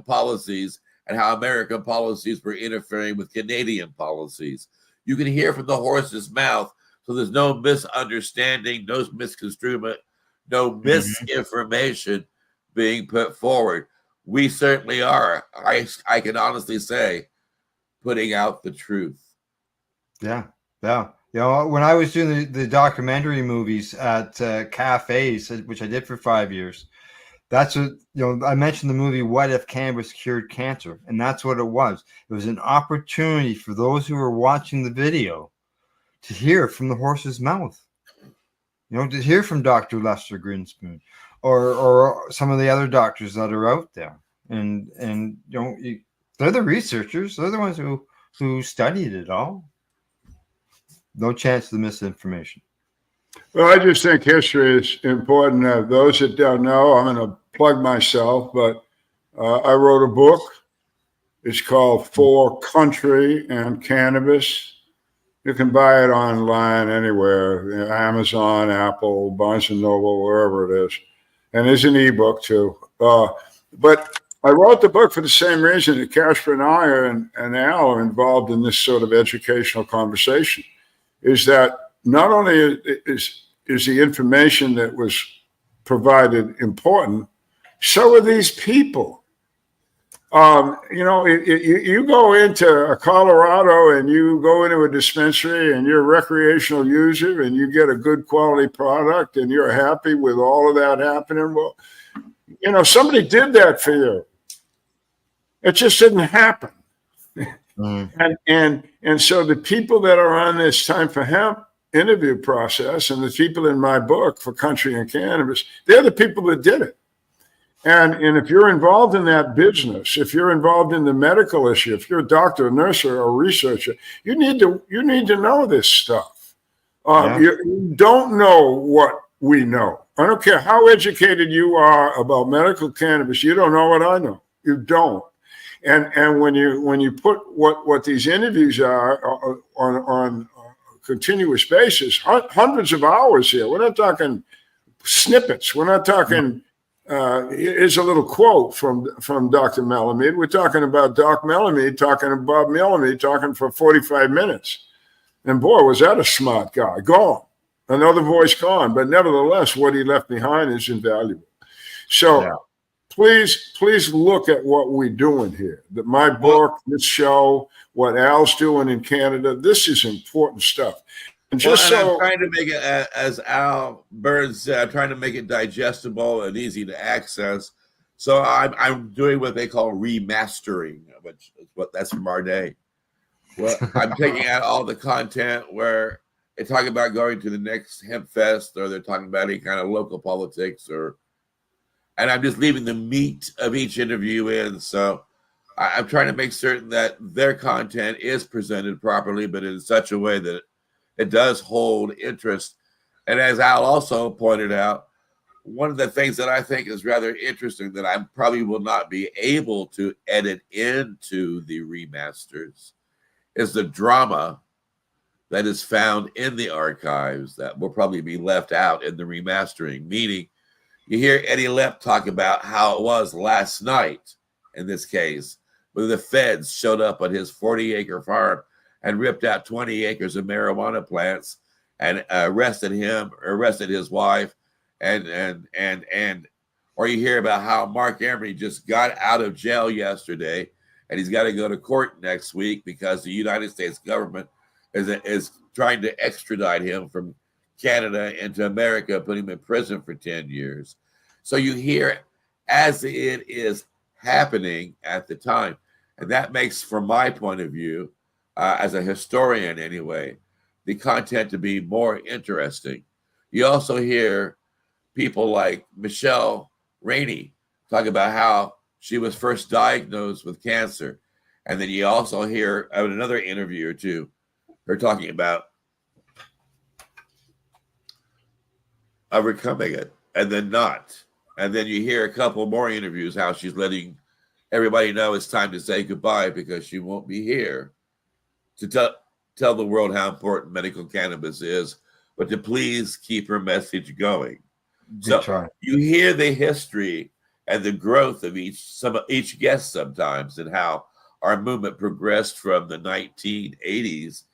policies and how American policies were interfering with Canadian policies. You can hear from the horse's mouth, so there's no misunderstanding, no misconstruement, no misinformation being put forward. We certainly are, I can honestly say, putting out the truth. Yeah. When I was doing the documentary movies at cafes, which I did for 5 years, that's what, I mentioned the movie What If Cannabis Cured Cancer? And that's what it was. It was an opportunity for those who were watching the video to hear from the horse's mouth, to hear from Dr. Lester Grinspoon or some of the other doctors that are out there. And they're the researchers. They're the ones who studied it all. No chance of the misinformation. Well, I just think history is important. Those that don't know, I'm going to plug myself, but I wrote a book. It's called For Country and Cannabis. You can buy it online anywhere, Amazon, Apple, Barnes & Noble, wherever it is. And there's an ebook too. But I wrote the book for the same reason that Casper and I and Al are involved in this sort of educational conversation, is that not only is the information that was provided important, so are these people. You go into Colorado and you go into a dispensary and you're a recreational user and you get a good quality product and you're happy with all of that happening. Well, somebody did that for you. It just didn't happen. And so the people that are on this Time for Hemp interview process and the people in my book For Country and Cannabis, they're the people that did it. And if you're involved in that business, if you're involved in the medical issue, if you're a doctor, a nurse, or a researcher, you need to know this stuff. You don't know what we know. I don't care how educated you are about medical cannabis. You don't know what I know. You don't. And when you put what these interviews are on a continuous basis, hundreds of hours here. We're not talking snippets. We're not talking. Here's a little quote from Dr. Melamid. We're talking about Doc Melamid talking to Bob Melamid talking for 45 minutes. And boy, was that a smart guy. Gone. Another voice gone. But nevertheless, what he left behind is invaluable. So please look at what we're doing here. That my book, this show, what Al's doing in Canada, this is important stuff. And just I'm trying to make it, as Al Burns said, I'm trying to make it digestible and easy to access. So I'm doing what they call remastering, which is that's from our day. Well, I'm taking out all the content where they talk about going to the next Hemp Fest, or they're talking about any kind of local politics, and I'm just leaving the meat of each interview in. So I'm trying to make certain that their content is presented properly, but in such a way that it does hold interest. And as Al also pointed out, one of the things that I think is rather interesting that I probably will not be able to edit into the remasters is the drama that is found in the archives that will probably be left out in the remastering. Meaning, you hear Eddie Lepp talk about how it was last night, in this case, when the feds showed up on his 40-acre farm and ripped out 20 acres of marijuana plants and arrested his wife, or you hear about how Mark Emery just got out of jail yesterday and he's got to go to court next week because the United States government is trying to extradite him from Canada into America, put him in prison for 10 years. So you hear as it is happening at the time. And that makes, from my point of view, as a historian anyway, the content to be more interesting. You also hear people like Michelle Rainey talk about how she was first diagnosed with cancer. And then you also hear another interview or two, her talking about overcoming it and then not. And then you hear a couple more interviews, how she's letting everybody know it's time to say goodbye because she won't be here to tell the world how important medical cannabis is, but to please keep her message going. So you hear the history and the growth of each guest sometimes, and how our movement progressed from the 1980s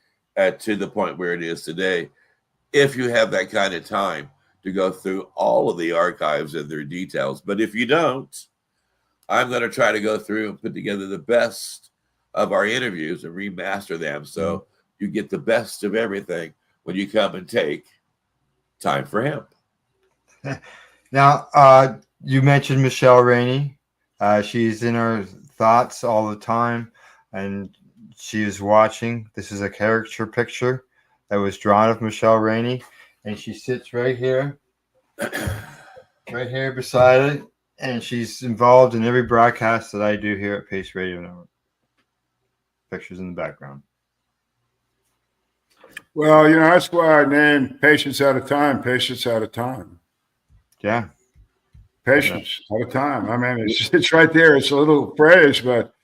to the point where it is today. If you have that kind of time to go through all of the archives and their details. But if you don't, I'm going to try to go through and put together the best of our interviews and remaster them so you get the best of everything when you come and take Time for Hemp. Now, you mentioned Michelle Rainey. She's in our thoughts all the time, and she is watching. This is a caricature picture that was drawn of Michelle Rainey, and she sits right here beside it, and she's involved in every broadcast that I do here at Pace Radio Network. Pictures in the background. Well, that's why I named Patients at a Time, Patients at a Time. Yeah. Patients at a time. I mean, it's right there. It's a little phrase, but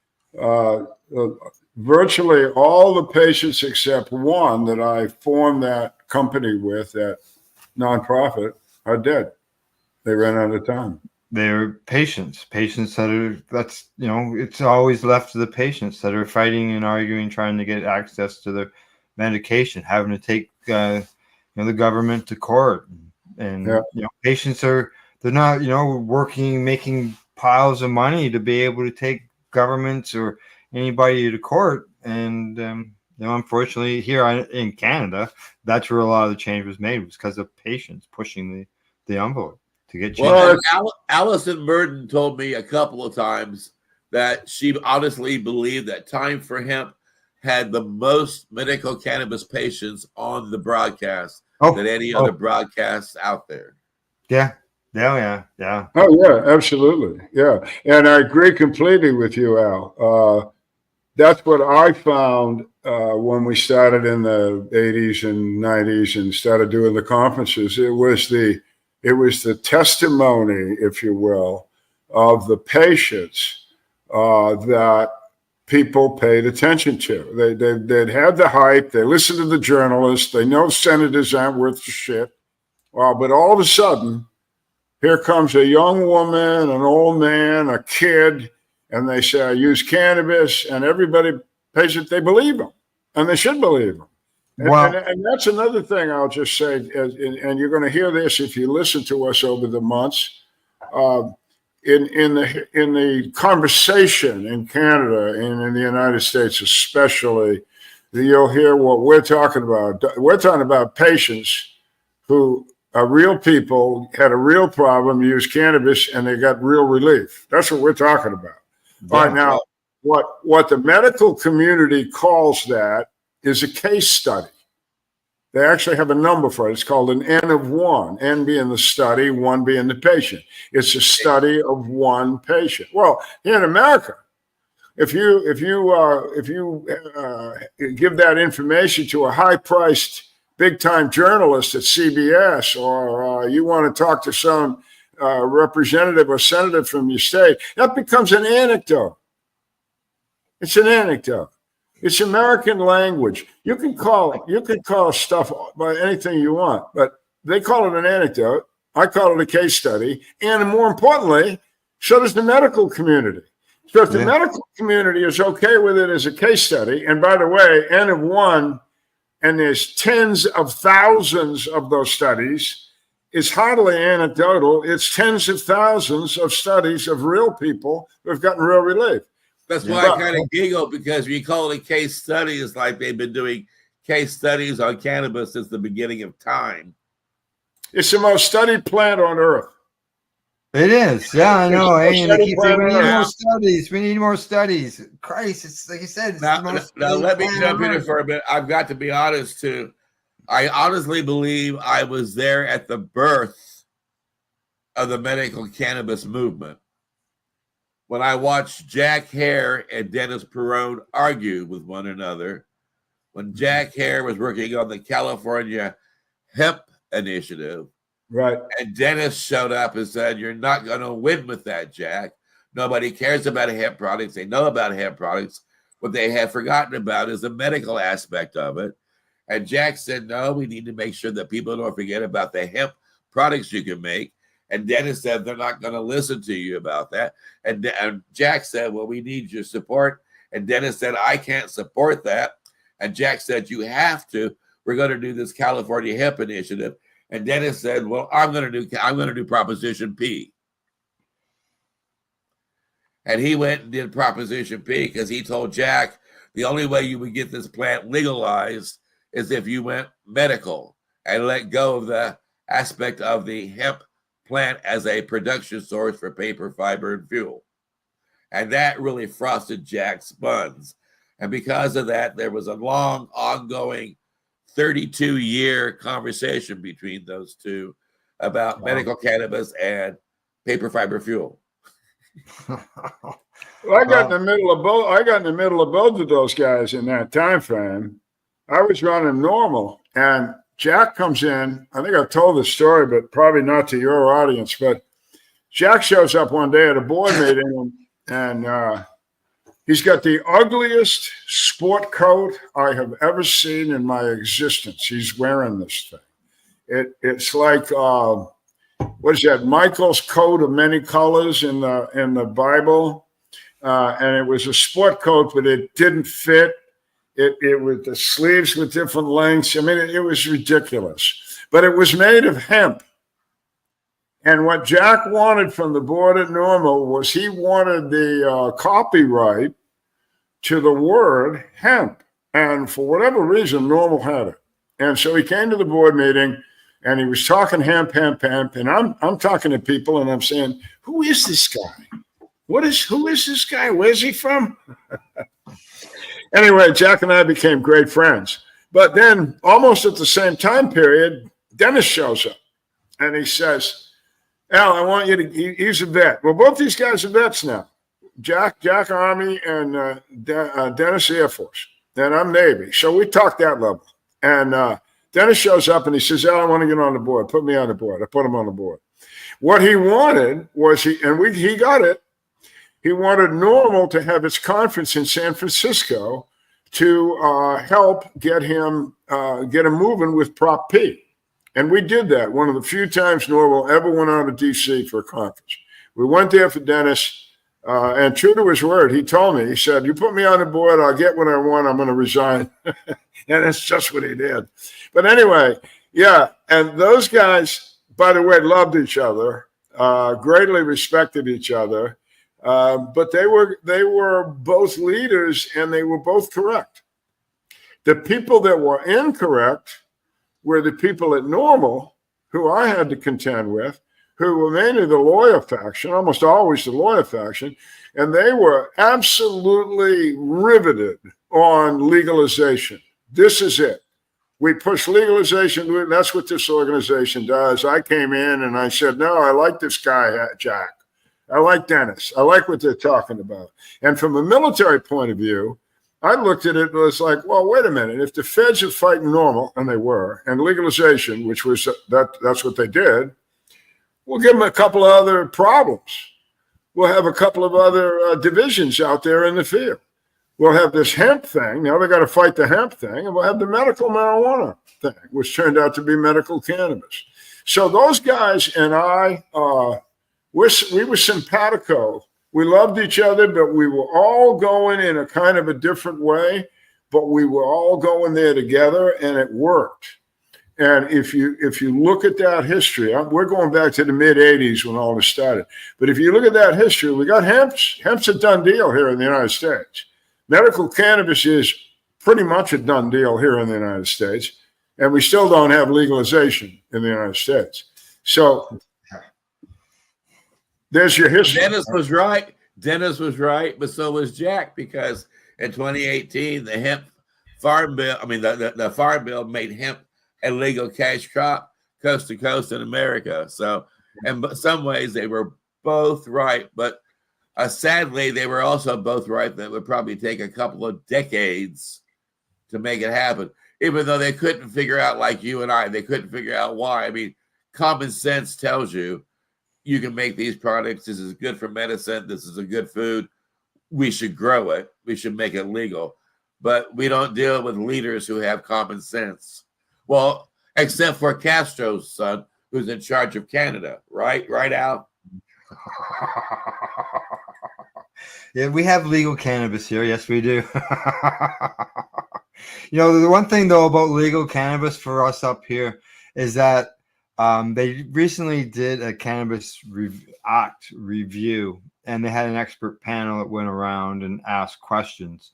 virtually all the patients except one that I formed that company with, that nonprofit, are dead. They ran out of time. They're patients that are, it's always left to the patients that are fighting and arguing, trying to get access to their medication, having to take, the government to court. And, patients they're not, working, making piles of money to be able to take governments or anybody to court. And, unfortunately here in Canada, that's where a lot of the change was made, was because of patients pushing the envelope to get change. Well, Allison Burden told me a couple of times that she honestly believed that Time for Hemp had the most medical cannabis patients on the broadcast than any other broadcasts out there. Yeah. Yeah. Oh, yeah, absolutely. Yeah. And I agree completely with you, Al. That's what I found when we started in the 80s and 90s and started doing the conferences. It was the testimony, if you will, of the patients that people paid attention to. They'd had the hype. They listened to the journalists. They know senators aren't worth the shit. But all of a sudden, here comes a young woman, an old man, a kid, and they say, I use cannabis, and everybody pays it. They believe them, and they should believe them. And that's another thing I'll just say, and you're going to hear this if you listen to us over the months. in the conversation in Canada and in the United States especially, you'll hear what we're talking about. We're talking about patients who are real people, had a real problem, used cannabis, and they got real relief. That's what we're talking about. All right, now, what the medical community calls that is a case study. They actually have a number for it. It's called an N of 1, N being the study, 1 being the patient. It's a study of one patient. Well, here in America, if you give that information to a high-priced, big-time journalist at CBS, or you want to talk to some representative or senator from your state, that becomes an anecdote. It's an anecdote. It's American language. You can call stuff by anything you want, but they call it an anecdote. I call it a case study, and more importantly, so does the medical community. So if the medical community is okay with it as a case study, and by the way, N of 1, and there's tens of thousands of those studies, it's hardly anecdotal. It's tens of thousands of studies of real people who have gotten real relief. That's why I kind of giggle, because when you call it a case study, it's like they've been doing case studies on cannabis since the beginning of time. It's the most studied plant on earth. It is. Yeah, I know. It's Hey, the and they keep saying, we most need studied more studies. We need more studies. Christ, it's like you said. It's Now, the most now let me studied jump plant in on for a bit. I've got to be honest, too. I honestly believe I was there at the birth of the medical cannabis movement, when I watched Jack Hare and Dennis Perrone argue with one another, when Jack Hare was working on the California hemp initiative, right? And Dennis showed up and said, "You're not going to win with that, Jack. Nobody cares about hemp products. They know about hemp products. What they have forgotten about is the medical aspect of it." And Jack said, "No, we need to make sure that people don't forget about the hemp products you can make." And Dennis said, "They're not going to listen to you about that." And Jack said, "Well, we need your support." And Dennis said, "I can't support that." And Jack said, "You have to. We're going to do this California hemp initiative." And Dennis said, "Well, I'm going to do Proposition P." And he went and did Proposition P because he told Jack the only way you would get this plant legalized is if you went medical and let go of the aspect of the hemp plant as a production source for paper, fiber, and fuel. And that really frosted Jack's buns. And because of that, there was a long, ongoing 32-year conversation between those two about medical cannabis and paper, fiber, fuel. Well, I got in the middle of both. I got in the middle of both of those guys in that time frame. I was running Normal, and Jack comes in. I think I've told this story, but probably not to your audience. But Jack shows up one day at a board meeting, and he's got the ugliest sport coat I have ever seen in my existence. He's wearing this thing. It's like what is that? Michael's coat of many colors in the Bible, and it was a sport coat, but it didn't fit. It was the sleeves with different lengths. I mean, it was ridiculous, but it was made of hemp. And what Jack wanted from the board at Normal was he wanted the copyright to the word hemp. And for whatever reason, Normal had it. And so he came to the board meeting and he was talking hemp. And I'm talking to people and I'm saying, who is this guy? Who is this guy? Where's he from? Anyway, Jack and I became great friends. But then almost at the same time period, Dennis shows up and he says, "Al, I want you to," he's a vet. Well, both these guys are vets now. Jack Army and Dennis Air Force. And I'm Navy. So we talked that level. And Dennis shows up and he says, "Al, I want to get on the board. Put me on the board." I put him on the board. What he wanted was he got it. He wanted Normal to have its conference in San Francisco to help get him moving with Prop P. And we did that. One of the few times Normal ever went out of D.C. for a conference. We went there for Dennis, and true to his word, he told me, he said, "You put me on the board, I'll get what I want, I'm going to resign." And that's just what he did. But anyway, yeah, and those guys, by the way, loved each other. greatly respected each other, but they were both leaders and they were both correct. The people that were incorrect were the people at Normal, who I had to contend with, who were mainly the lawyer faction, almost always the lawyer faction, and they were absolutely riveted on legalization. This is it. We push legalization. That's what this organization does. I came in and I said, no, I like this guy, Jack. I like Dennis. I like what they're talking about. And from a military point of view, I looked at it and was like, well, wait a minute. If the feds are fighting Normal, and they were, and legalization, which was that's what they did, we'll give them a couple of other problems. We'll have a couple of other divisions out there in the field. We'll have this hemp thing. Now they got to fight the hemp thing, and we'll have the medical marijuana thing, which turned out to be medical cannabis. So those guys and I, we were simpatico. We loved each other, but we were all going in a kind of a different way, but we were all going there together, and it worked. And if you look at that history, we're going back to the mid 80s when all this started. But if you look at that history, we got hemp's a done deal here in the United States. Medical cannabis is pretty much a done deal here in the United States, and we still don't have legalization in the United States. So there's your history. Dennis was right. Dennis was right, but so was Jack, because in 2018, the hemp farm bill, the farm bill made hemp a legal cash crop coast to coast in America. So in some ways they were both right, but sadly, they were also both right that it would probably take a couple of decades to make it happen, even though they couldn't figure out, like you and I, they couldn't figure out why. I mean, common sense tells you can make these products. This is good for medicine. This is a good food. We should grow it. We should make it legal. But we don't deal with leaders who have common sense. Well, except for Castro's son, who's in charge of Canada, right? Right, Al? Yeah, we have legal cannabis here. Yes, we do. The one thing, though, about legal cannabis for us up here is that they recently did a Cannabis Act review, and they had an expert panel that went around and asked questions.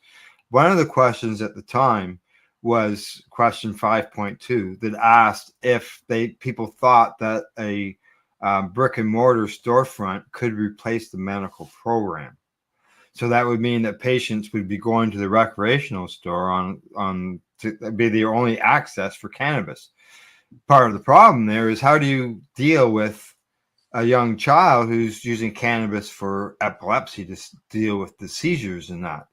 One of the questions at the time was question 5.2 that asked if people thought that a brick and mortar storefront could replace the medical program. So that would mean that patients would be going to the recreational store to be their only access for cannabis. Part of the problem there is, how do you deal with a young child who's using cannabis for epilepsy to deal with the seizures and that?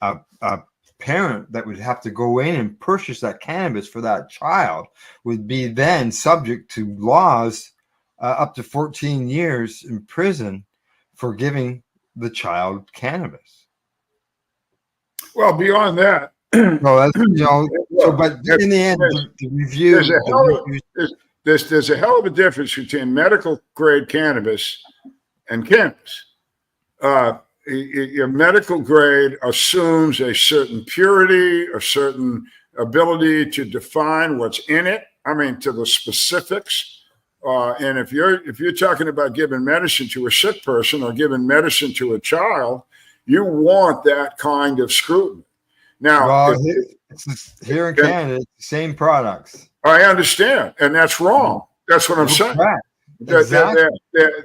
A parent that would have to go in and purchase that cannabis for that child would be then subject to laws up to 14 years in prison for giving the child cannabis. Well, beyond that, no, that's, but in the end, the review. There's a hell of a difference between medical grade cannabis and cannabis. Your medical grade assumes a certain purity, a certain ability to define what's in it. I mean, to the specifics. And if you're talking about giving medicine to a sick person or giving medicine to a child, you want that kind of scrutiny. Now, here in Canada, it's the same products. I understand, and that's wrong. That's what I'm saying. Exactly.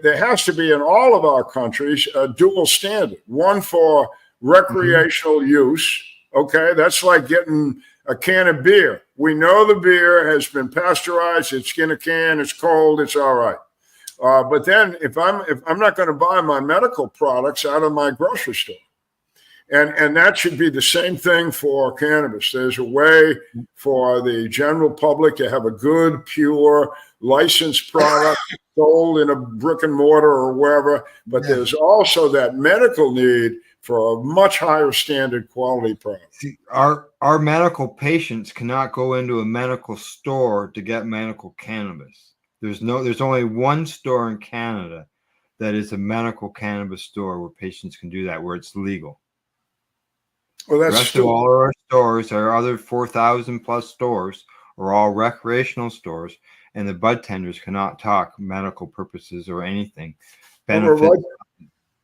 There has to be in all of our countries a dual standard, one for recreational use. Okay, that's like getting a can of beer. We know the beer has been pasteurized. It's in a can. It's cold. It's all right. But then if I'm not going to buy my medical products out of my grocery store, and that should be the same thing for cannabis. There's a way for the general public to have a good, pure, licensed product sold in a brick and mortar or wherever. But there's also that medical need for a much higher standard quality product. See, our medical patients cannot go into a medical store to get medical cannabis. There's only one store in Canada that is a medical cannabis store where patients can do that, where it's legal. Well, that's the rest of all our stores, our other 4,000 plus stores, are all recreational stores, and the bud tenders cannot talk medical purposes or anything. Well, Benefits.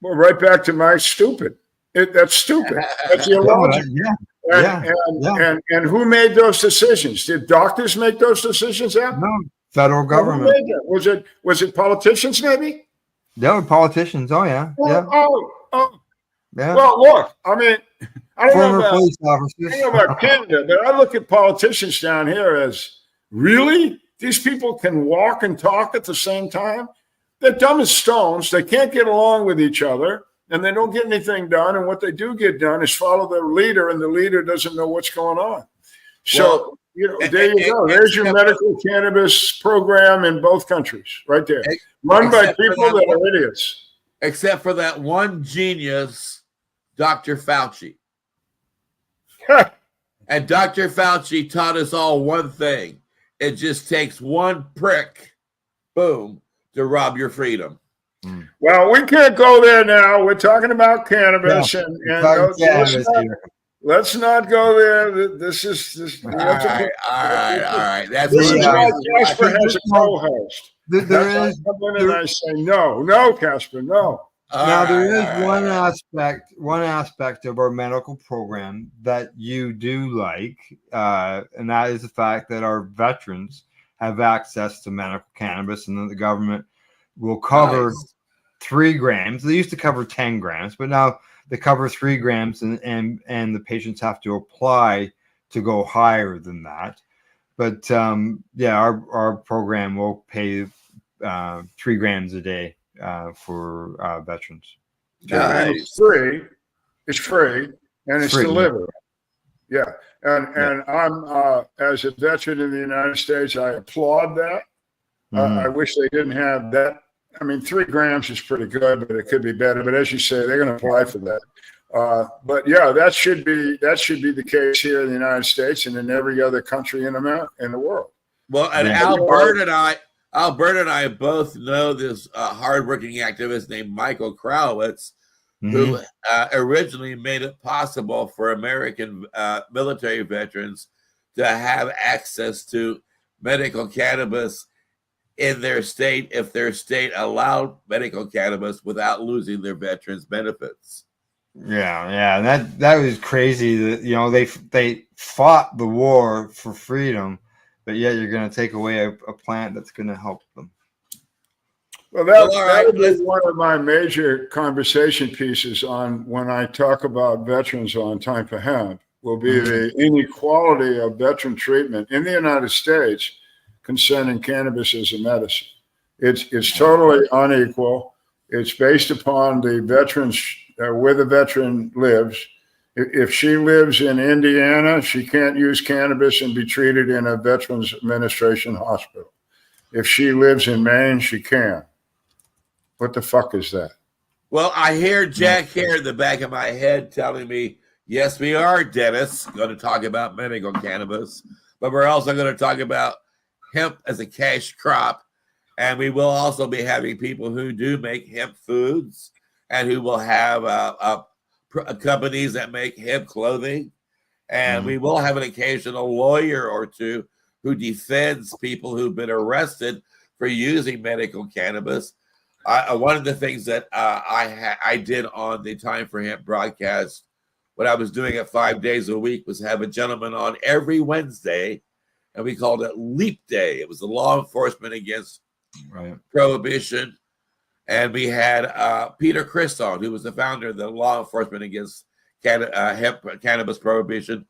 we're right back to my stupid. That's stupid. That's illogical. And who made those decisions? Did doctors make those decisions? No, federal government. Who made that? Was it politicians? Maybe. They were politicians. Oh yeah, yeah. Yeah. Well, look. I mean, I don't Former know police officers. about Canada, but I look at politicians down here as really these people can walk and talk at the same time. They're dumb as stones. They can't get along with each other, and they don't get anything done. And what they do get done is follow their leader, and the leader doesn't know what's going on. So, there you go. There's your medical cannabis program in both countries, right there, run by people that are idiots. Except for that one genius, Dr. Fauci. And Dr. Fauci taught us all one thing. It just takes one prick, boom, to rob your freedom. Well, we can't go there now. We're talking about cannabis, let's not go there. This is all right. That's this is why Casper think has a co-host. There is. And I say no, Casper, no. Now there is one aspect of our medical program that you do like, and that is the fact that our veterans have access to medical cannabis, and that the government will cover 3 grams. They used to cover 10 grams, but now they cover 3 grams, and the patients have to apply to go higher than that. But our program will pay 3 grams a day for veterans. It's free. It's free, and it's delivered. Yeah, and I'm as a veteran in the United States, I applaud that. I wish they didn't have that. I mean, 3 grams is pretty good, but it could be better. But as you say, they're going to apply for that. But yeah, that should be the case here in the United States and in every other country in America, in the world. Well, and Albert and I both know this hardworking activist named Michael Krowitz, who originally made it possible for American military veterans to have access to medical cannabis in their state if their state allowed medical cannabis without losing their veterans benefits. Yeah, that was crazy. That they fought the war for freedom, but yet you're going to take away a plant that's going to help them. Well, that would be one of my major conversation pieces on when I talk about veterans on Time for Hemp, will be the inequality of veteran treatment in the United States concerning cannabis as a medicine. It's totally unequal. It's based upon the veterans, where the veteran lives. If she lives in Indiana, she can't use cannabis and be treated in a Veterans Administration hospital. If she lives in Maine, she can. What the fuck is that? Well, I hear Jack here in the back of my head telling me, yes, we are, Dennis, going to talk about medical cannabis, but we're also going to talk about hemp as a cash crop. And we will also be having people who do make hemp foods and who will have companies that make hemp clothing. And we will have an occasional lawyer or two who defends people who've been arrested for using medical cannabis. One of the things that I did on the Time for Hemp broadcast, what I was doing it 5 days a week, was have a gentleman on every Wednesday, and we called it Leap Day. It was the law enforcement against prohibition. And we had Peter Chris on, who was the founder of the law enforcement against hemp cannabis prohibition.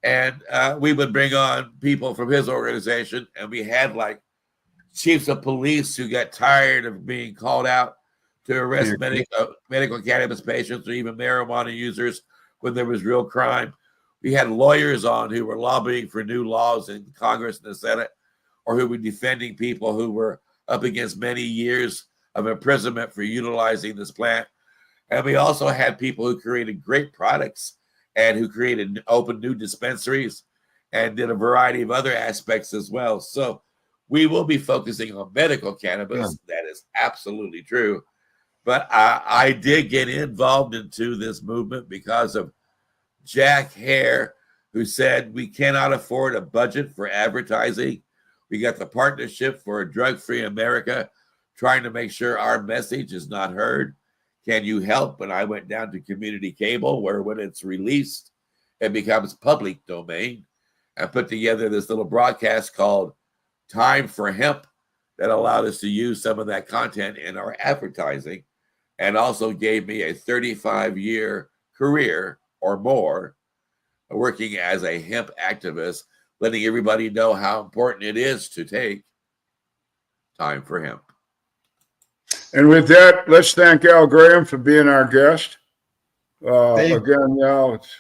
And we would bring on people from his organization, and we had like chiefs of police who got tired of being called out to arrest medical cannabis patients or even marijuana users when there was real crime. We had lawyers on who were lobbying for new laws in Congress and the Senate, or who were defending people who were up against many years of imprisonment for utilizing this plant. And we also had people who created great products and who opened new dispensaries and did a variety of other aspects as well. So we will be focusing on medical cannabis. That is absolutely true. But I did get involved into this movement because of Jack Hare, who said we cannot afford a budget for advertising. We got the Partnership for a Drug-Free America, trying to make sure our message is not heard. Can you help? And I went down to community cable, where when it's released, it becomes public domain, and put together this little broadcast called Time for Hemp that allowed us to use some of that content in our advertising, and also gave me a 35-year career or more working as a hemp activist, letting everybody know how important it is to take time for hemp. And with that, let's thank Al Graham for being our guest. Thank you. Again, Al, it's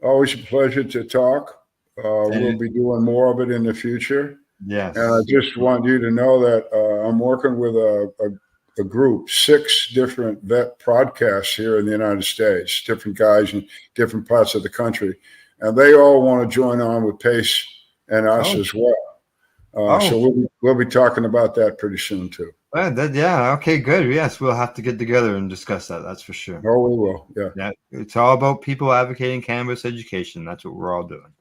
always a pleasure to talk. We'll be doing more of it in the future. Yes. And I just want you to know that I'm working with a group, 6 different vet podcasts here in the United States, different guys in different parts of the country. And they all want to join on with Pace and us as well. So we'll be talking about that pretty soon too. Yeah. Okay, good. Yes, we'll have to get together and discuss that. That's for sure. Oh, we will. Yeah. Yeah. It's all about people advocating cannabis education. That's what we're all doing.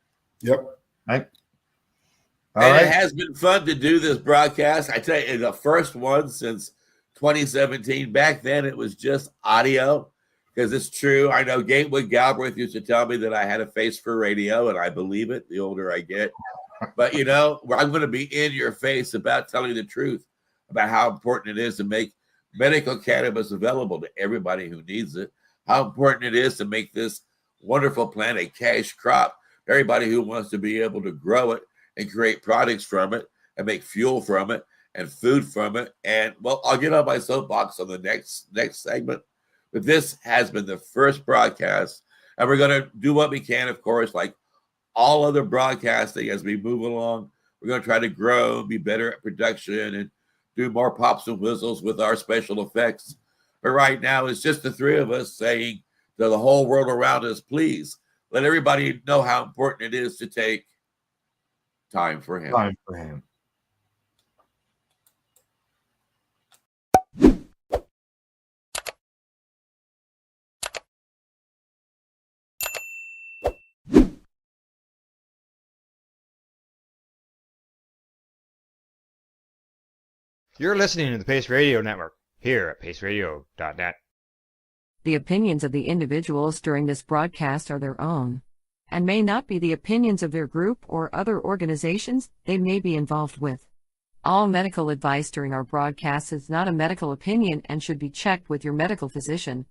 Yep. Right. It has been fun to do this broadcast. I tell you, the first one since 2017. Back then, it was just audio, because it's true. I know Gatewood Galbraith used to tell me that I had a face for radio, and I believe it the older I get. But, you know, I'm going to be in your face about telling the truth about how important it is to make medical cannabis available to everybody who needs it, how important it is to make this wonderful plant a cash crop, everybody who wants to be able to grow it and create products from it and make fuel from it and food from it. And, well, I'll get on my soapbox on the next segment. But this has been the first broadcast, and we're going to do what we can, of course, like all other broadcasting as we move along. We're going to try to grow, be better at production, and do more pops and whistles with our special effects. But right now, it's just the 3 of us saying to the whole world around us, please let everybody know how important it is to take time for him. Time for him. You're listening to the Pace Radio Network here at paceradio.net. The opinions of the individuals during this broadcast are their own, and may not be the opinions of their group or other organizations they may be involved with. All medical advice during our broadcast is not a medical opinion and should be checked with your medical physician.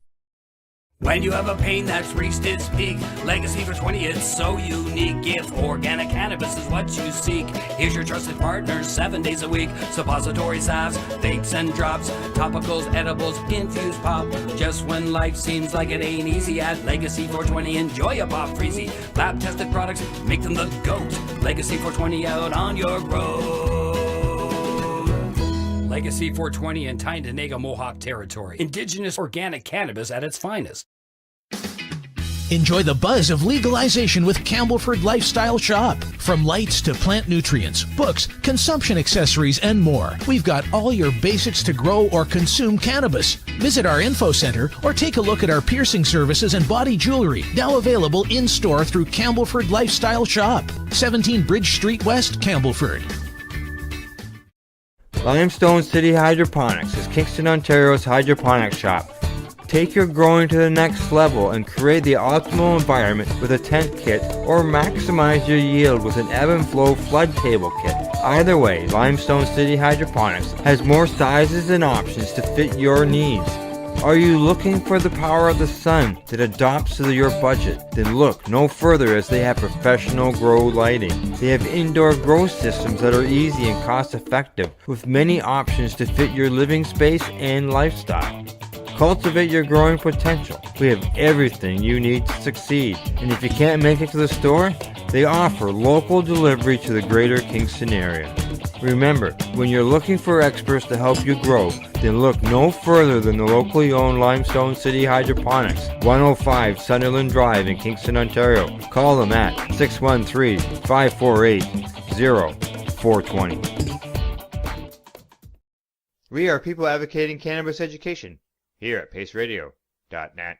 When you have a pain that's reached its peak, Legacy for 20, it's so unique. If organic cannabis is what you seek, here's your trusted partners 7 days a week. Suppository salves, vapes and drops, topicals, edibles, infused pop. Just when life seems like it ain't easy, at Legacy 420, enjoy a pop freezy. Lab tested products, make them the GOAT. Legacy 420 out on your road. Legacy 420 in Tyndonega Mohawk territory. Indigenous organic cannabis at its finest. Enjoy the buzz of legalization with Campbellford Lifestyle Shop. From lights to plant nutrients, books, consumption accessories, and more, we've got all your basics to grow or consume cannabis. Visit our info center or take a look at our piercing services and body jewelry, now available in-store through Campbellford Lifestyle Shop, 17 Bridge Street West, Campbellford. Limestone City Hydroponics is Kingston, Ontario's hydroponics shop. Take your growing to the next level and create the optimal environment with a tent kit, or maximize your yield with an ebb and flow flood table kit. Either way, Limestone City Hydroponics has more sizes and options to fit your needs. Are you looking for the power of the sun that adapts to your budget? Then look no further, as they have professional grow lighting. They have indoor grow systems that are easy and cost effective, with many options to fit your living space and lifestyle. Cultivate your growing potential. We have everything you need to succeed. And if you can't make it to the store, they offer local delivery to the greater Kingston area. Remember, when you're looking for experts to help you grow, then look no further than the locally owned Limestone City Hydroponics, 105 Sunderland Drive in Kingston, Ontario. Call them at 613-548-0420. We are people advocating cannabis education here at paceradio.net.